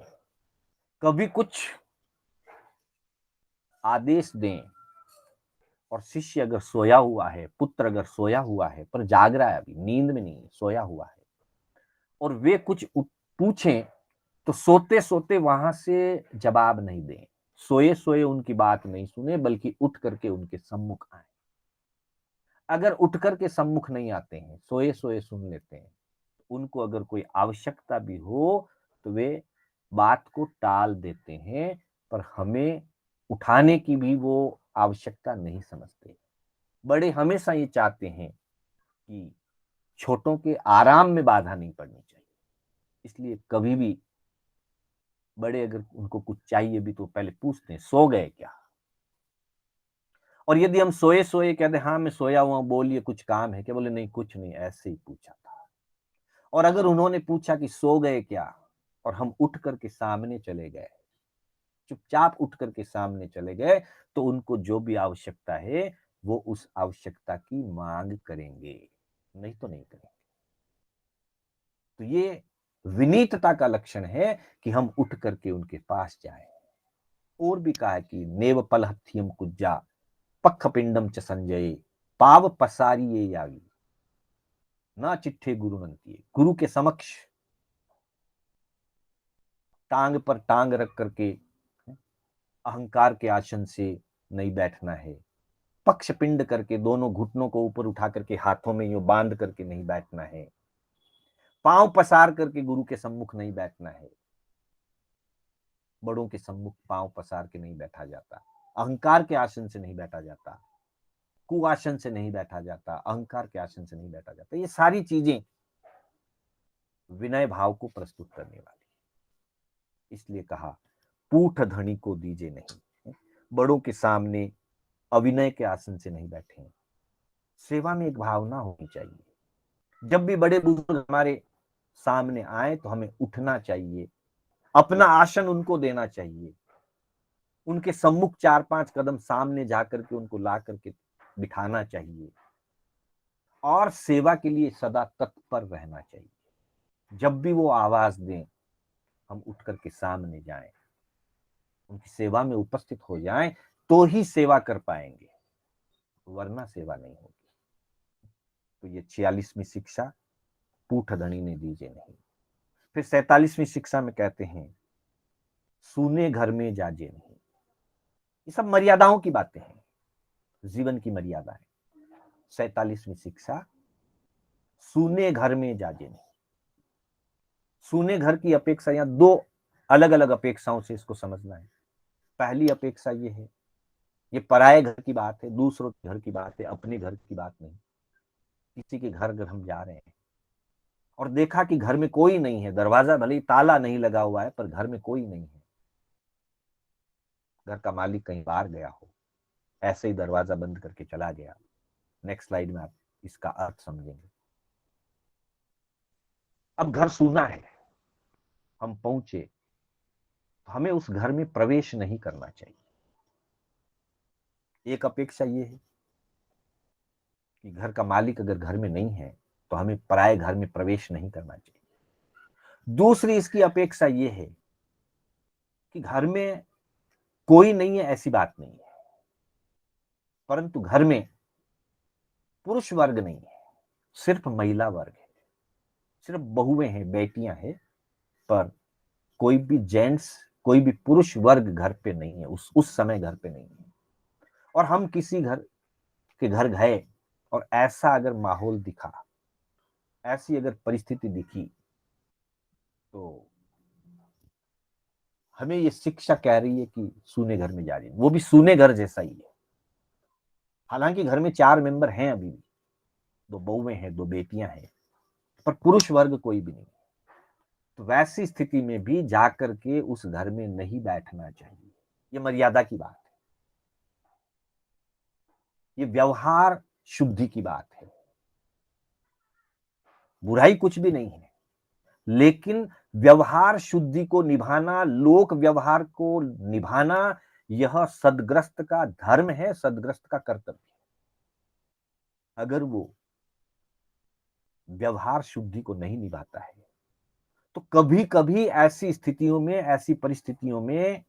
कभी कुछ आदेश दें और शिष्य अगर सोया हुआ है, पुत्र अगर सोया हुआ है, पर जाग रहा है, अभी नींद में नहीं, सोया हुआ है, और वे कुछ पूछें तो सोते सोते वहां से जवाब नहीं दें, सोए सोए उनकी बात नहीं सुने, बल्कि उठ करके उनके सम्मुख आए। अगर उठ करके सम्मुख नहीं आते हैं, सोए सोए सुन लेते हैं, उनको अगर कोई आवश्यकता भी हो तो वे बात को टाल देते हैं, पर हमें उठाने की भी वो आवश्यकता नहीं समझते। बड़े हमेशा ये चाहते हैं कि छोटों के आराम में बाधा नहीं पड़नी चाहिए, इसलिए कभी भी बड़े अगर उनको कुछ चाहिए भी तो पहले पूछते हैं सो गए क्या। और यदि हम सोए सोए कहते हाँ मैं सोया हुआ हूं, बोलिए कुछ काम है क्या, बोले नहीं कुछ नहीं, ऐसे ही पूछा था। और अगर उन्होंने पूछा कि सो गए क्या, और हम उठ करके सामने चले गए, चुपचाप उठ करके सामने चले गए, तो उनको जो भी आवश्यकता है वो उस आवश्यकता की मांग करेंगे, नहीं तो नहीं करेंगे। तो ये विनीतता का लक्षण है कि हम उठ करके उनके पास जाएं। और भी कहा है कि नेव पलहथ्यम कुज्जा पक्ष पिंडम च संजय पाव पसारिये यावी ना चिट्ठे गुरु नंतिये। गुरु के समक्ष टांग पर टांग रख करके अहंकार के आसन से नहीं बैठना है, पक्ष पिंड करके दोनों घुटनों को ऊपर उठा करके हाथों में यूं बांध करके नहीं बैठना है, पांव पसार करके गुरु के सम्मुख नहीं बैठना है। बड़ों के सम्मुख पांव पसार के नहीं बैठा जाता, अहंकार के आसन से नहीं बैठा जाता, कुआसन से नहीं बैठा जाता, अहंकार के आसन से नहीं बैठा जाता। ये सारी चीजें विनय भाव को प्रस्तुत करने वाली, इसलिए कहा पूठ धनी को दीजे नहीं। बड़ों के सामने अविनय के आसन से नहीं बैठे, सेवा में एक भावना होनी चाहिए। जब भी बड़े बुजुर्ग हमारे सामने आए तो हमें उठना चाहिए, अपना आसन उनको देना चाहिए, उनके सम्मुख 4-5 कदम सामने जाकर के उनको ला करके बिठाना चाहिए, और सेवा के लिए सदा तत्पर रहना चाहिए। जब भी वो आवाज दें हम उठ करके सामने जाएं, उनकी सेवा में उपस्थित हो जाएं, तो ही सेवा कर पाएंगे, वरना सेवा नहीं होगी। तो ये 46वीं शिक्षा पूठ धनी ने दीजे नहीं। फिर 47वीं शिक्षा में कहते हैं सूने घर में जाजे नहीं। ये सब मर्यादाओं की बातें हैं, जीवन की मर्यादाएं। 47वीं शिक्षा सूने घर में जाजे नहीं। सूने घर की अपेक्षा, यहां दो अलग अलग अपेक्षाओं से इसको समझना है। पहली अपेक्षा ये है, ये पराये घर की बात है, दूसरों के घर की बात है, अपने घर की बात नहीं। किसी के घर अगर हम जा रहे हैं और देखा कि घर में कोई नहीं है, दरवाजा भले ही ताला नहीं लगा हुआ है पर घर में कोई नहीं है, घर का मालिक कहीं बाहर गया हो, ऐसे ही दरवाजा बंद करके चला गया। नेक्स्ट स्लाइड में आप इसका अर्थ समझेंगे। अब घर सूना है, हम पहुंचे तो हमें उस घर में प्रवेश नहीं करना चाहिए। एक अपेक्षा ये है कि घर का मालिक अगर घर में नहीं है तो हमें पराये घर में प्रवेश नहीं करना चाहिए। दूसरी इसकी अपेक्षा ये है कि घर में कोई नहीं है ऐसी बात नहीं है, परंतु घर में पुरुष वर्ग नहीं है, सिर्फ महिला वर्ग है, सिर्फ बहुएं हैं, बेटियां हैं, पर कोई भी जेंट्स, कोई भी पुरुष वर्ग घर पे नहीं है, उस समय घर पे नहीं है। और हम किसी घर के घर गए और ऐसा अगर माहौल दिखा, ऐसी अगर परिस्थिति दिखी, तो हमें ये शिक्षा कह रही है कि सूने घर में जा रही है, वो भी सूने घर जैसा ही है। हालांकि घर में 4 मेंबर हैं, अभी भी 2 बहुएं हैं, 2 बेटियां हैं, पर पुरुष वर्ग कोई भी नहीं। तो वैसी स्थिति में भी जाकर के उस घर में नहीं बैठना चाहिए। ये मर्यादा की बात है, ये व्यवहार शुद्धि की बात है। बुराई कुछ भी नहीं है, लेकिन व्यवहार शुद्धि को निभाना, लोक व्यवहार को निभाना, यह सदग्रस्त का धर्म है, सदग्रस्त का कर्तव्य है। अगर वो व्यवहार शुद्धि को नहीं निभाता है तो कभी कभी ऐसी स्थितियों में, ऐसी परिस्थितियों में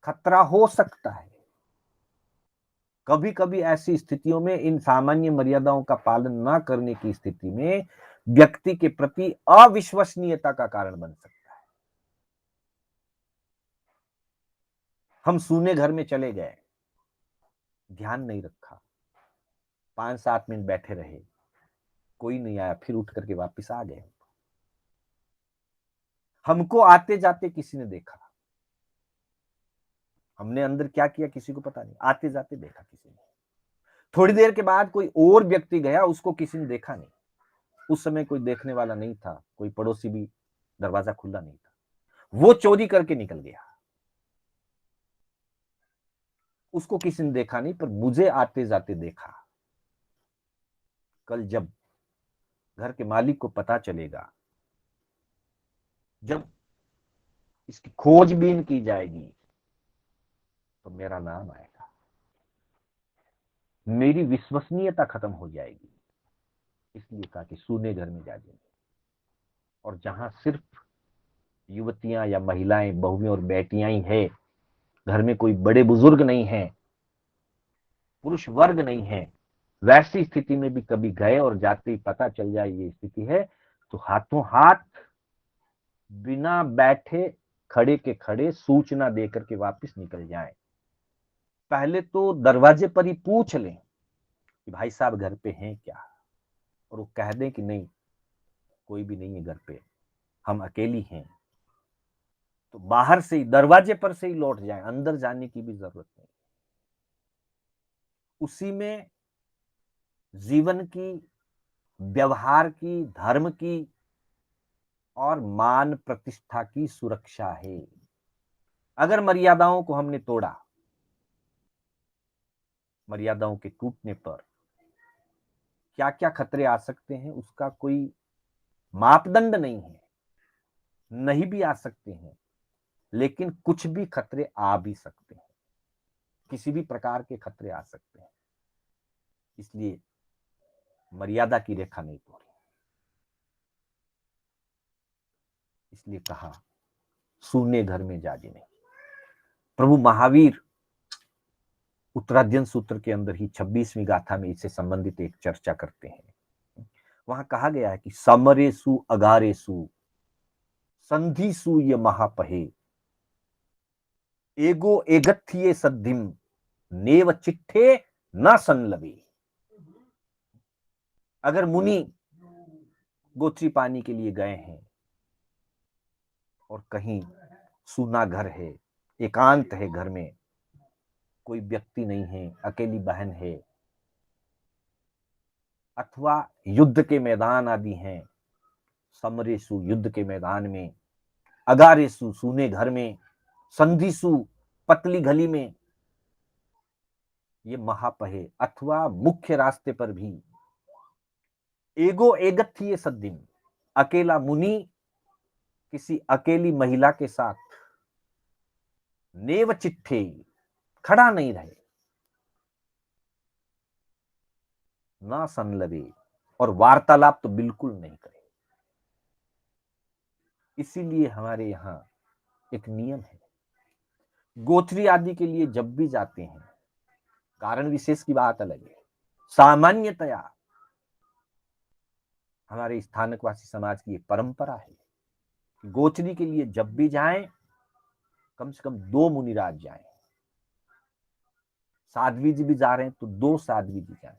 खतरा हो सकता है। कभी कभी ऐसी स्थितियों में इन सामान्य मर्यादाओं का पालन न करने की स्थिति में व्यक्ति के प्रति अविश्वसनीयता का कारण बन सकता है। हम सूने घर में चले गए, ध्यान नहीं रखा, 5-7 मिनट बैठे रहे, कोई नहीं आया, फिर उठ करके वापस आ गए। हमको आते जाते किसी ने देखा, हमने अंदर क्या किया किसी को पता नहीं, आते जाते देखा किसी ने। थोड़ी देर के बाद कोई और व्यक्ति गया, उसको किसी ने देखा नहीं। उस समय कोई देखने वाला नहीं था, कोई पड़ोसी भी, दरवाजा खुला नहीं था, वो चोरी करके निकल गया। उसको किसी ने देखा नहीं, पर मुझे आते जाते देखा। कल जब घर के मालिक को पता चलेगा, जब इसकी खोजबीन की जाएगी, तो मेरा नाम आएगा, मेरी विश्वसनीयता खत्म हो जाएगी। इसलिए कहा कि सूने घर में जागे। और जहां सिर्फ युवतियां या महिलाएं, बहुएं और बेटियां ही है, घर में कोई बड़े बुजुर्ग नहीं है, पुरुष वर्ग नहीं है, वैसी स्थिति में भी कभी गए और जाते ही पता चल जाए ये स्थिति है, तो हाथों हाथ बिना बैठे खड़े के खड़े सूचना देकर के वापस निकल जाएं। पहले तो दरवाजे पर ही पूछ लें कि भाई साहब घर पे हैं क्या, और वो कह दें कि नहीं, कोई भी नहीं है घर पे, हम अकेली हैं, तो बाहर से ही, दरवाजे पर से ही लौट जाएं, अंदर जाने की भी जरूरत नहीं। उसी में जीवन की, व्यवहार की, धर्म की और मान प्रतिष्ठा की सुरक्षा है। अगर मर्यादाओं को हमने तोड़ा, मर्यादाओं के टूटने पर क्या क्या खतरे आ सकते हैं उसका कोई मापदंड नहीं है, नहीं भी आ सकते हैं, लेकिन कुछ भी खतरे आ भी सकते हैं, किसी भी प्रकार के खतरे आ सकते हैं। इसलिए मर्यादा की रेखा नहीं तोड़ी। इसलिए कहा सूने घर में जागे नहीं। प्रभु महावीर उत्तराध्ययन सूत्र के अंदर ही 26वीं गाथा में इससे संबंधित एक चर्चा करते हैं। वहां कहा गया है कि समरेसु अगारेसु संधिसु ये महापहे एगो एगथ्ये सद्धिम नेव चिट्ठे न संलवे। अगर मुनि गोत्री पानी के लिए गए हैं और कहीं सूना घर है, एकांत है, घर में कोई व्यक्ति नहीं है, अकेली बहन है, अथवा युद्ध के मैदान आदि हैं, समरेसु युद्ध के मैदान में, अगारेसु सूने घर में, संधिसु पतली गली में, ये महापहे अथवा मुख्य रास्ते पर भी, एगो एगथ्ये सद्धिम अकेला मुनि किसी अकेली महिला के साथ नेव चिट्ठे खड़ा नहीं रहे, ना संलवे, और वार्तालाप तो बिल्कुल नहीं करे। इसीलिए हमारे यहां एक नियम है, गोत्री आदि के लिए जब भी जाते हैं, कारण विशेष की बात अलग है, सामान्यतया हमारे स्थानकवासी समाज की एक परंपरा है कि गोत्री के लिए जब भी जाएं, कम से कम 2 मुनिराज जाएं। साध्वी जी भी जा रहे हैं तो 2 साध्वी जी जाएं,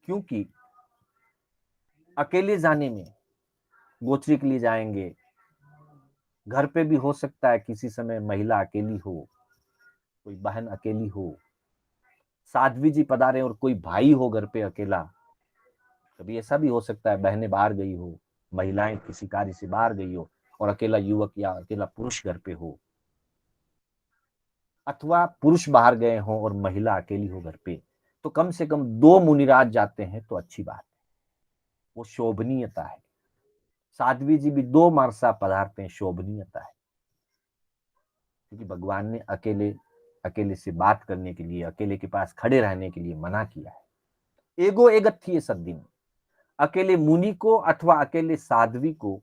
क्योंकि अकेले जाने में, गोत्री के लिए जाएंगे, घर पे भी हो सकता है किसी समय महिला अकेली हो, कोई बहन अकेली हो, साध्वी जी पधारे और कोई भाई हो घर पे अकेला, कभी ऐसा भी हो सकता है बहनें बाहर गई हो, महिलाएं किसी कार्य से बाहर गई हो, और अकेला युवक या अकेला पुरुष घर पे हो, अथवा पुरुष बाहर गए हो और महिला अकेली हो घर पे, तो कम से कम 2 मुनिराज जाते हैं तो अच्छी बात है, वो शोभनीयता है। साध्वी जी भी 2 मार्सा पधारते हैं, शोभनीयता है, क्योंकि भगवान ने अकेले अकेले से बात करने के लिए, अकेले के पास खड़े रहने के लिए मना किया है। एगो एगथ्ये सद्धिम, अकेले मुनि को अथवा अकेले साध्वी को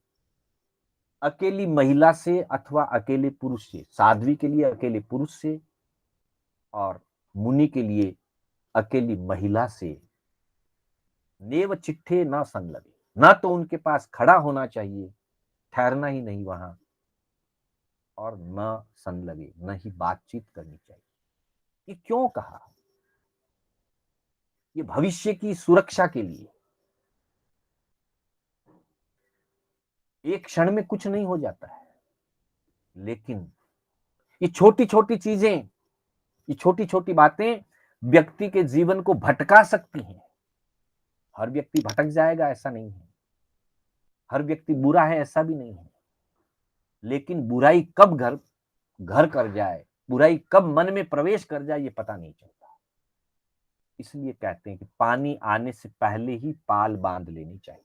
अकेली महिला से अथवा अकेले पुरुष से, साध्वी के लिए अकेले पुरुष से और मुनि के लिए अकेली महिला से, नेव चिट्ठे ना संलगे, ना तो उनके पास खड़ा होना चाहिए, ठहरना ही नहीं वहां, और न संलगे, न ही बातचीत करनी चाहिए। ये क्यों कहा? ये भविष्य की सुरक्षा के लिए। एक क्षण में कुछ नहीं हो जाता है, लेकिन ये छोटी छोटी चीजें, ये छोटी छोटी बातें व्यक्ति के जीवन को भटका सकती हैं। हर व्यक्ति भटक जाएगा ऐसा नहीं है, हर व्यक्ति बुरा है ऐसा भी नहीं है, लेकिन बुराई कब घर घर कर जाए, बुराई कब मन में प्रवेश कर जाए, ये पता नहीं चलता। इसलिए कहते हैं कि पानी आने से पहले ही पाल बांध लेनी चाहिए।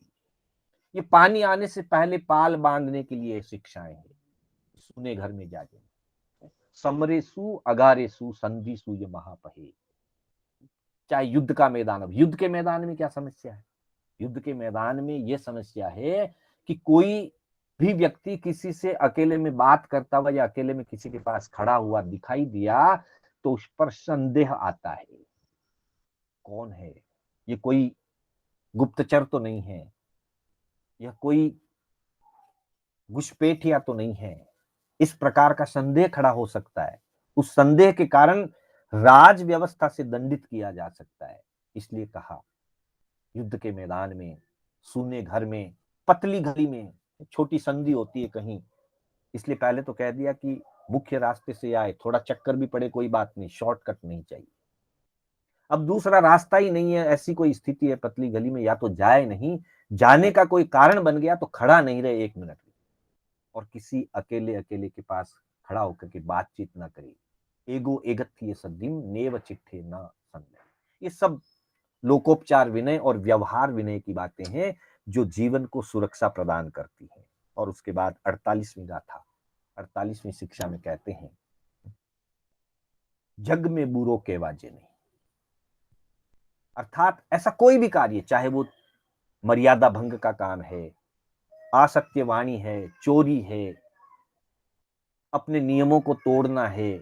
ये पानी आने से पहले पाल बांधने के लिए शिक्षाएं हैं। सुने घर में जागे, समरेसु अगारेसु संधिसु ये महापहे। चाहे युद्ध का मैदान, अब युद्ध के मैदान में क्या समस्या है? युद्ध के मैदान में यह समस्या है कि कोई भी व्यक्ति किसी से अकेले में बात करता हुआ या अकेले में किसी के पास खड़ा हुआ दिखाई दिया तो उस पर संदेह आता है, कौन है ये? कोई गुप्तचर तो नहीं है, यह कोई घुसपैठिया तो नहीं है? इस प्रकार का संदेह खड़ा हो सकता है। उस संदेह के कारण राज व्यवस्था से दंडित किया जा सकता है। इसलिए कहा युद्ध के मैदान में, सूने घर में, पतली घड़ी में छोटी संधि होती है कहीं, इसलिए पहले तो कह दिया कि मुख्य रास्ते से आए, थोड़ा चक्कर भी पड़े कोई बात नहीं, शॉर्टकट नहीं चाहिए। अब दूसरा रास्ता ही नहीं है, ऐसी कोई स्थिति है पतली गली में, या तो जाए नहीं, जाने का कोई कारण बन गया तो खड़ा नहीं रहे एक मिनट और किसी अकेले अकेले के पास खड़ा होकर के बातचीत ना करे। एगो एगत्य सद्दिम नेव चिट्ठे न संदेह। ये सब लोकोपचार विनय और व्यवहार विनय की बातें हैं जो जीवन को सुरक्षा प्रदान करती है। और उसके बाद 48वीं गाथा, 48वीं शिक्षा में कहते हैं, जग में बुरो के वाजे नहीं। अर्थात ऐसा कोई भी कार्य, चाहे वो मर्यादा भंग का काम है, असत्य वाणी है, चोरी है, अपने नियमों को तोड़ना है,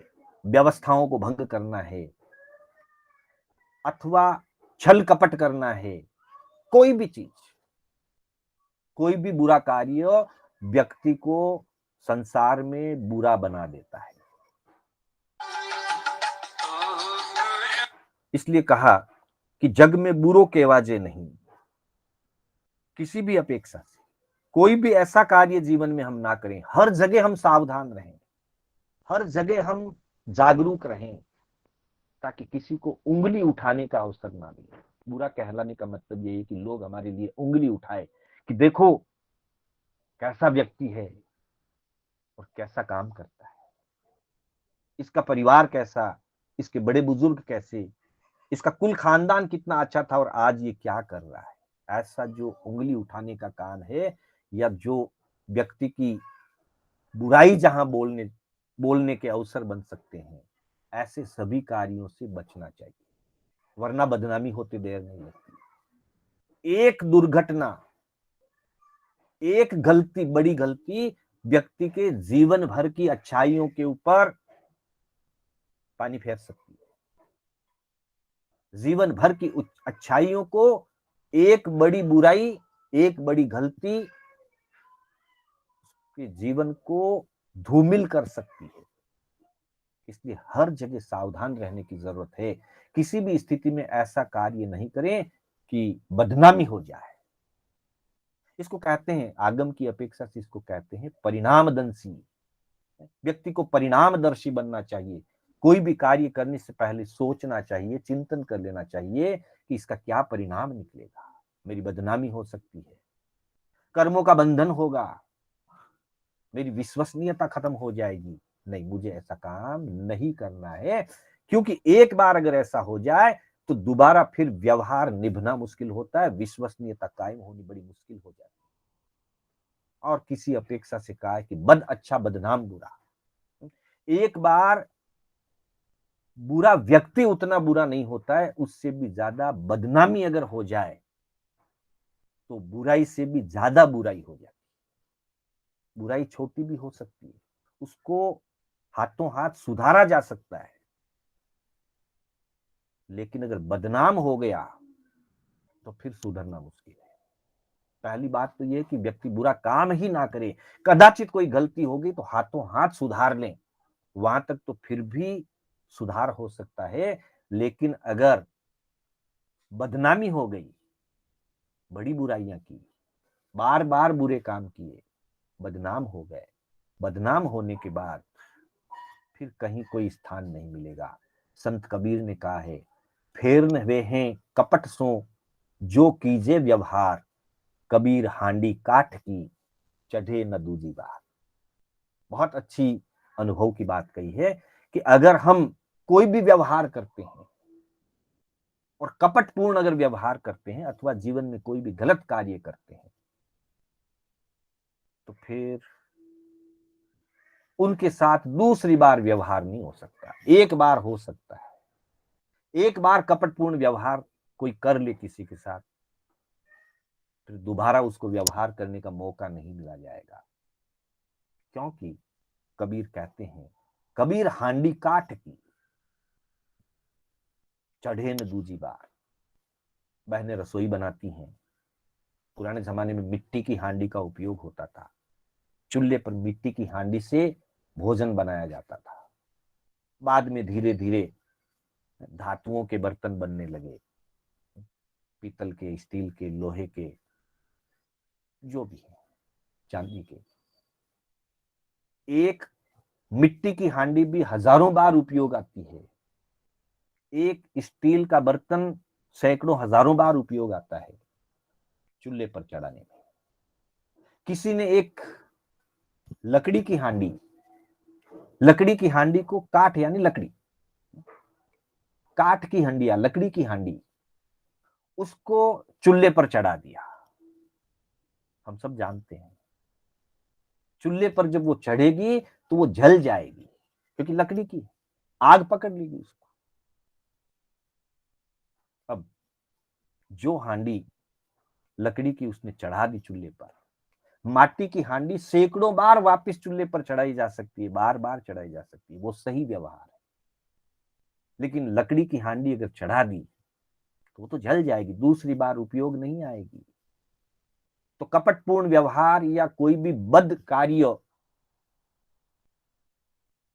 व्यवस्थाओं को भंग करना है, अथवा छल कपट करना है, कोई भी चीज, कोई भी बुरा कार्य व्यक्ति को संसार में बुरा बना देता है। इसलिए कहा कि जग में बुरो के वाजे नहीं। किसी भी अपेक्षा से कोई भी ऐसा कार्य जीवन में हम ना करें, हर जगह हम सावधान रहें, हर जगह हम जागरूक रहें, ताकि किसी को उंगली उठाने का अवसर ना मिले। बुरा कहलाने का मतलब यही है कि लोग हमारे लिए उंगली उठाए कि देखो कैसा व्यक्ति है और कैसा काम करता है, इसका परिवार कैसा, इसके बड़े बुजुर्ग कैसे, इसका कुल खानदान कितना अच्छा था और आज ये क्या कर रहा है। ऐसा जो उंगली उठाने का काम है, या जो व्यक्ति की बुराई जहां बोलने के अवसर बन सकते हैं, ऐसे सभी कार्यों से बचना चाहिए, वरना बदनामी होते देर नहीं लगती। एक दुर्घटना, एक गलती, बड़ी गलती व्यक्ति के जीवन भर की अच्छाइयों के ऊपर पानी फेर सकती है। जीवन भर की अच्छाइयों को एक बड़ी बुराई, एक बड़ी गलती के जीवन को धूमिल कर सकती है। इसलिए हर जगह सावधान रहने की जरूरत है। किसी भी स्थिति में ऐसा कार्य नहीं करें कि बदनामी हो जाए। इसको कहते हैं, आगम की अपेक्षा से इसको कहते हैं परिणामदंशी। व्यक्ति को परिणामदर्शी बनना चाहिए। कोई भी कार्य करने से पहले सोचना चाहिए, चिंतन कर लेना चाहिए कि इसका क्या परिणाम निकलेगा। मेरी बदनामी हो सकती है, कर्मों का बंधन होगा, मेरी विश्वसनीयता खत्म हो जाएगी। नहीं, मुझे ऐसा काम नहीं करना है, क्योंकि एक बार अगर ऐसा हो जाए तो दोबारा फिर व्यवहार निभना मुश्किल होता है, विश्वसनीयता कायम होनी बड़ी मुश्किल हो जाती है। और किसी अपेक्षा से कहा है कि बद अच्छा बदनाम बुरा। एक बार बुरा व्यक्ति उतना बुरा नहीं होता है, उससे भी ज्यादा बदनामी अगर हो जाए तो बुराई से भी ज्यादा बुराई हो जाती है। बुराई छोटी भी हो सकती है, उसको हाथों हाथ सुधारा जा सकता है, लेकिन अगर बदनाम हो गया तो फिर सुधरना मुश्किल है। पहली बात तो ये कि व्यक्ति बुरा काम ही ना करे, कदाचित कोई गलती होगी तो हाथों हाथ सुधार लें, वहां तक तो फिर भी सुधार हो सकता है। लेकिन अगर बदनामी हो गई, बड़ी बुराइयां की, बार बार बुरे काम किए, बदनाम हो गए, बदनाम होने के बाद फिर कहीं कोई स्थान नहीं मिलेगा। संत कबीर ने कहा है, फेर न वे हैं कपट सो जो कीजे व्यवहार, कबीर हांडी काठ की चढ़े न दूजी बार। बहुत अच्छी अनुभव की बात कही है कि अगर हम कोई भी व्यवहार करते हैं और कपटपूर्ण अगर व्यवहार करते हैं अथवा जीवन में कोई भी गलत कार्य करते हैं, तो फिर उनके साथ दूसरी बार व्यवहार नहीं हो सकता। एक बार हो सकता है, एक बार कपटपूर्ण व्यवहार कोई कर ले किसी के साथ, फिर दोबारा उसको व्यवहार करने का मौका नहीं मिला जाएगा। क्योंकि कबीर कहते हैं, कबीर हांडी काठ की चढ़े न दूजी बार। बहनें रसोई बनाती हैं, पुराने जमाने में मिट्टी की हांडी का उपयोग होता था, चूल्हे पर मिट्टी की हांडी से भोजन बनाया जाता था। बाद में धीरे धीरे धातुओं के बर्तन बनने लगे, पीतल के, स्टील के, लोहे के, जो भी है, चांदी के। एक मिट्टी की हांडी भी हजारों बार उपयोग आती है, एक स्टील का बर्तन सैकड़ों हजारों बार उपयोग आता है चूल्हे पर चढ़ाने में। किसी ने एक लकड़ी की हांडी, लकड़ी की हांडी को काठ यानी लकड़ी, काठ की हांडी या लकड़ी की हांडी, उसको चूल्हे पर चढ़ा दिया। हम सब जानते हैं चूल्हे पर जब वो चढ़ेगी तो वो जल जाएगी, क्योंकि लकड़ी की आग पकड़ लेगी उसको। अब जो हांडी लकड़ी की उसने चढ़ा दी चूल्हे पर, माटी की हांडी सैकड़ों बार वापस चूल्हे पर चढ़ाई जा सकती है, बार बार चढ़ाई जा सकती है, वो सही व्यवहार है। लेकिन लकड़ी की हांडी अगर चढ़ा दी तो वो तो जल जाएगी, दूसरी बार उपयोग नहीं आएगी। तो कपटपूर्ण व्यवहार या कोई भी बद कार्य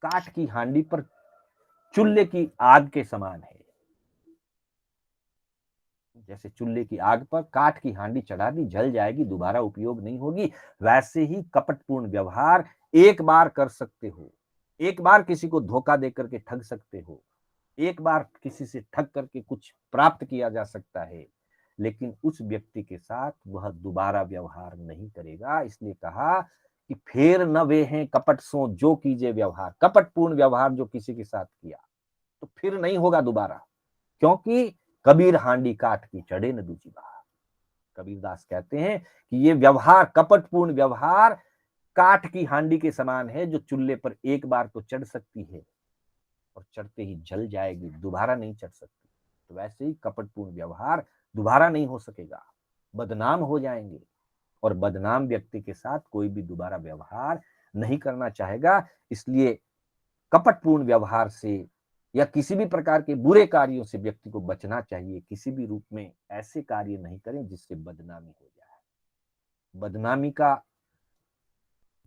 काठ की हांडी पर चूल्हे की आग के समान है। जैसे चूल्हे की आग पर काठ की हांडी चढ़ा दी, जल जाएगी, दोबारा उपयोग नहीं होगी, वैसे ही कपटपूर्ण व्यवहार एक बार कर सकते हो, एक बार किसी को धोखा देकर के ठग सकते हो, एक बार किसी से ठग करके कुछ प्राप्त किया जा सकता है, लेकिन उस व्यक्ति के साथ वह दोबारा व्यवहार नहीं करेगा। इसलिए कहा कि फेर न वे हैं कपट सो जो कीजिए व्यवहार, कपटपूर्ण व्यवहार जो किसी के साथ किया तो फिर नहीं होगा दोबारा। क्योंकि कबीर हांडी काठ की चढ़े न दूजी बार। कबीरदास कहते हैं कि ये व्यवहार, कपटपूर्ण व्यवहार काठ की हांडी के समान है, जो चूल्हे पर एक बार तो चढ़ सकती है और चढ़ते ही जल जाएगी, दोबारा नहीं चढ़ सकती। तो वैसे ही कपटपूर्ण व्यवहार दोबारा नहीं हो सकेगा, बदनाम हो जाएंगे, और बदनाम व्यक्ति के साथ कोई भी दोबारा व्यवहार नहीं करना चाहेगा। इसलिए कपटपूर्ण व्यवहार से या किसी भी प्रकार के बुरे कार्यों से व्यक्ति को बचना चाहिए। किसी भी रूप में ऐसे कार्य नहीं करें जिससे बदनामी हो जाए। बदनामी का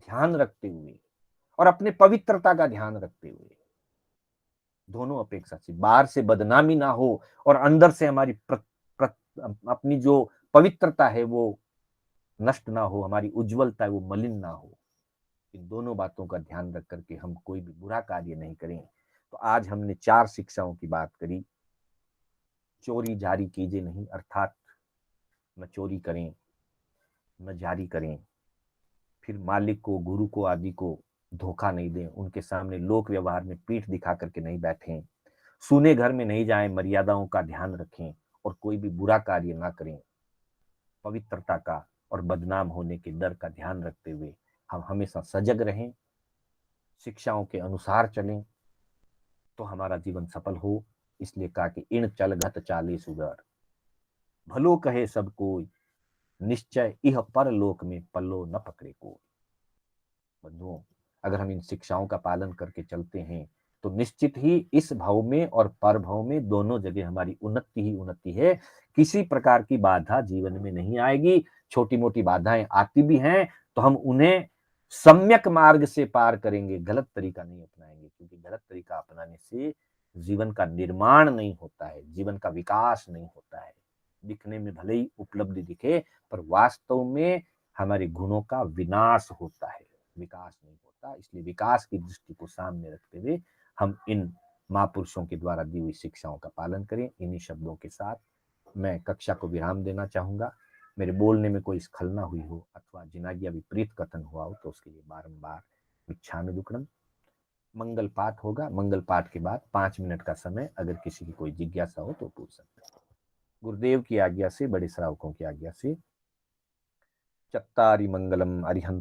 ध्यान रखते हुए और अपने पवित्रता का ध्यान रखते हुए, दोनों अपेक्षा से, बाहर से बदनामी ना हो और अंदर से हमारी अपनी जो पवित्रता है वो नष्ट ना हो, हमारी उज्जवलता है वो मलिन ना हो। इन दोनों बातों का ध्यान रख करके हम कोई भी बुरा कार्य नहीं करें। तो आज हमने 4 शिक्षाओं की बात करी। चोरी जारी कीजिए नहीं, अर्थात न चोरी करें, न जारी करें। फिर मालिक को, गुरु को, आदि को धोखा नहीं दें, उनके सामने लोक व्यवहार में पीठ दिखा करके नहीं बैठें। सूने घर में नहीं जाएं, मर्यादाओं का ध्यान रखें और कोई भी बुरा कार्य ना करें। पवित्रता का और बदनाम होने के डर का ध्यान रखते हुए हम हमेशा सजग रहें, शिक्षाओं के अनुसार चलें, तो हमारा जीवन सफल हो। इसलिए कहा कि इण चल घत चाले सुगर, भलो कहे सब कोई, निश्चय इह परलोक में पल्लो न पकड़े कोई। बंधुओं, अगर हम इन शिक्षाओं का पालन करके चलते हैं तो निश्चित ही इस भाव में और पर भाव में दोनों जगह हमारी उन्नति ही उन्नति है। किसी प्रकार की बाधा जीवन में नहीं आएगी। छोटी मोटी बाधाएं आती भी हैं तो हम उन्हें सम्यक मार्ग से पार करेंगे, गलत तरीका नहीं अपनाएंगे, क्योंकि गलत तरीका अपनाने से जीवन का निर्माण नहीं होता है, जीवन का विकास नहीं होता है। दिखने में भले ही उपलब्धि दिखे पर वास्तव में हमारे गुणों का विनाश होता है, विकास नहीं होता। इसलिए विकास की दृष्टि को सामने रखते हुए हम इन महापुरुषों के द्वारा दी हुई शिक्षाओं का पालन करें। इन्हीं शब्दों के साथ मैं कक्षा को विराम देना चाहूंगा। मेरे बोलने में कोई स्खलना हुई हो अथवा जिनाज्ञा विपरीत कथन हुआ हो तो उसके लिए बारंबार मिच्छामि दुक्कडम। मंगल पाठ होगा। मंगल पाठ के बाद 5 मिनट का समय अगर किसी की कोई जिज्ञासा हो तो पूछ सकते हैं। गुरुदेव की आज्ञा से, बड़े श्रावकों की आज्ञा से, चत्तारि मंगलम अरिहंत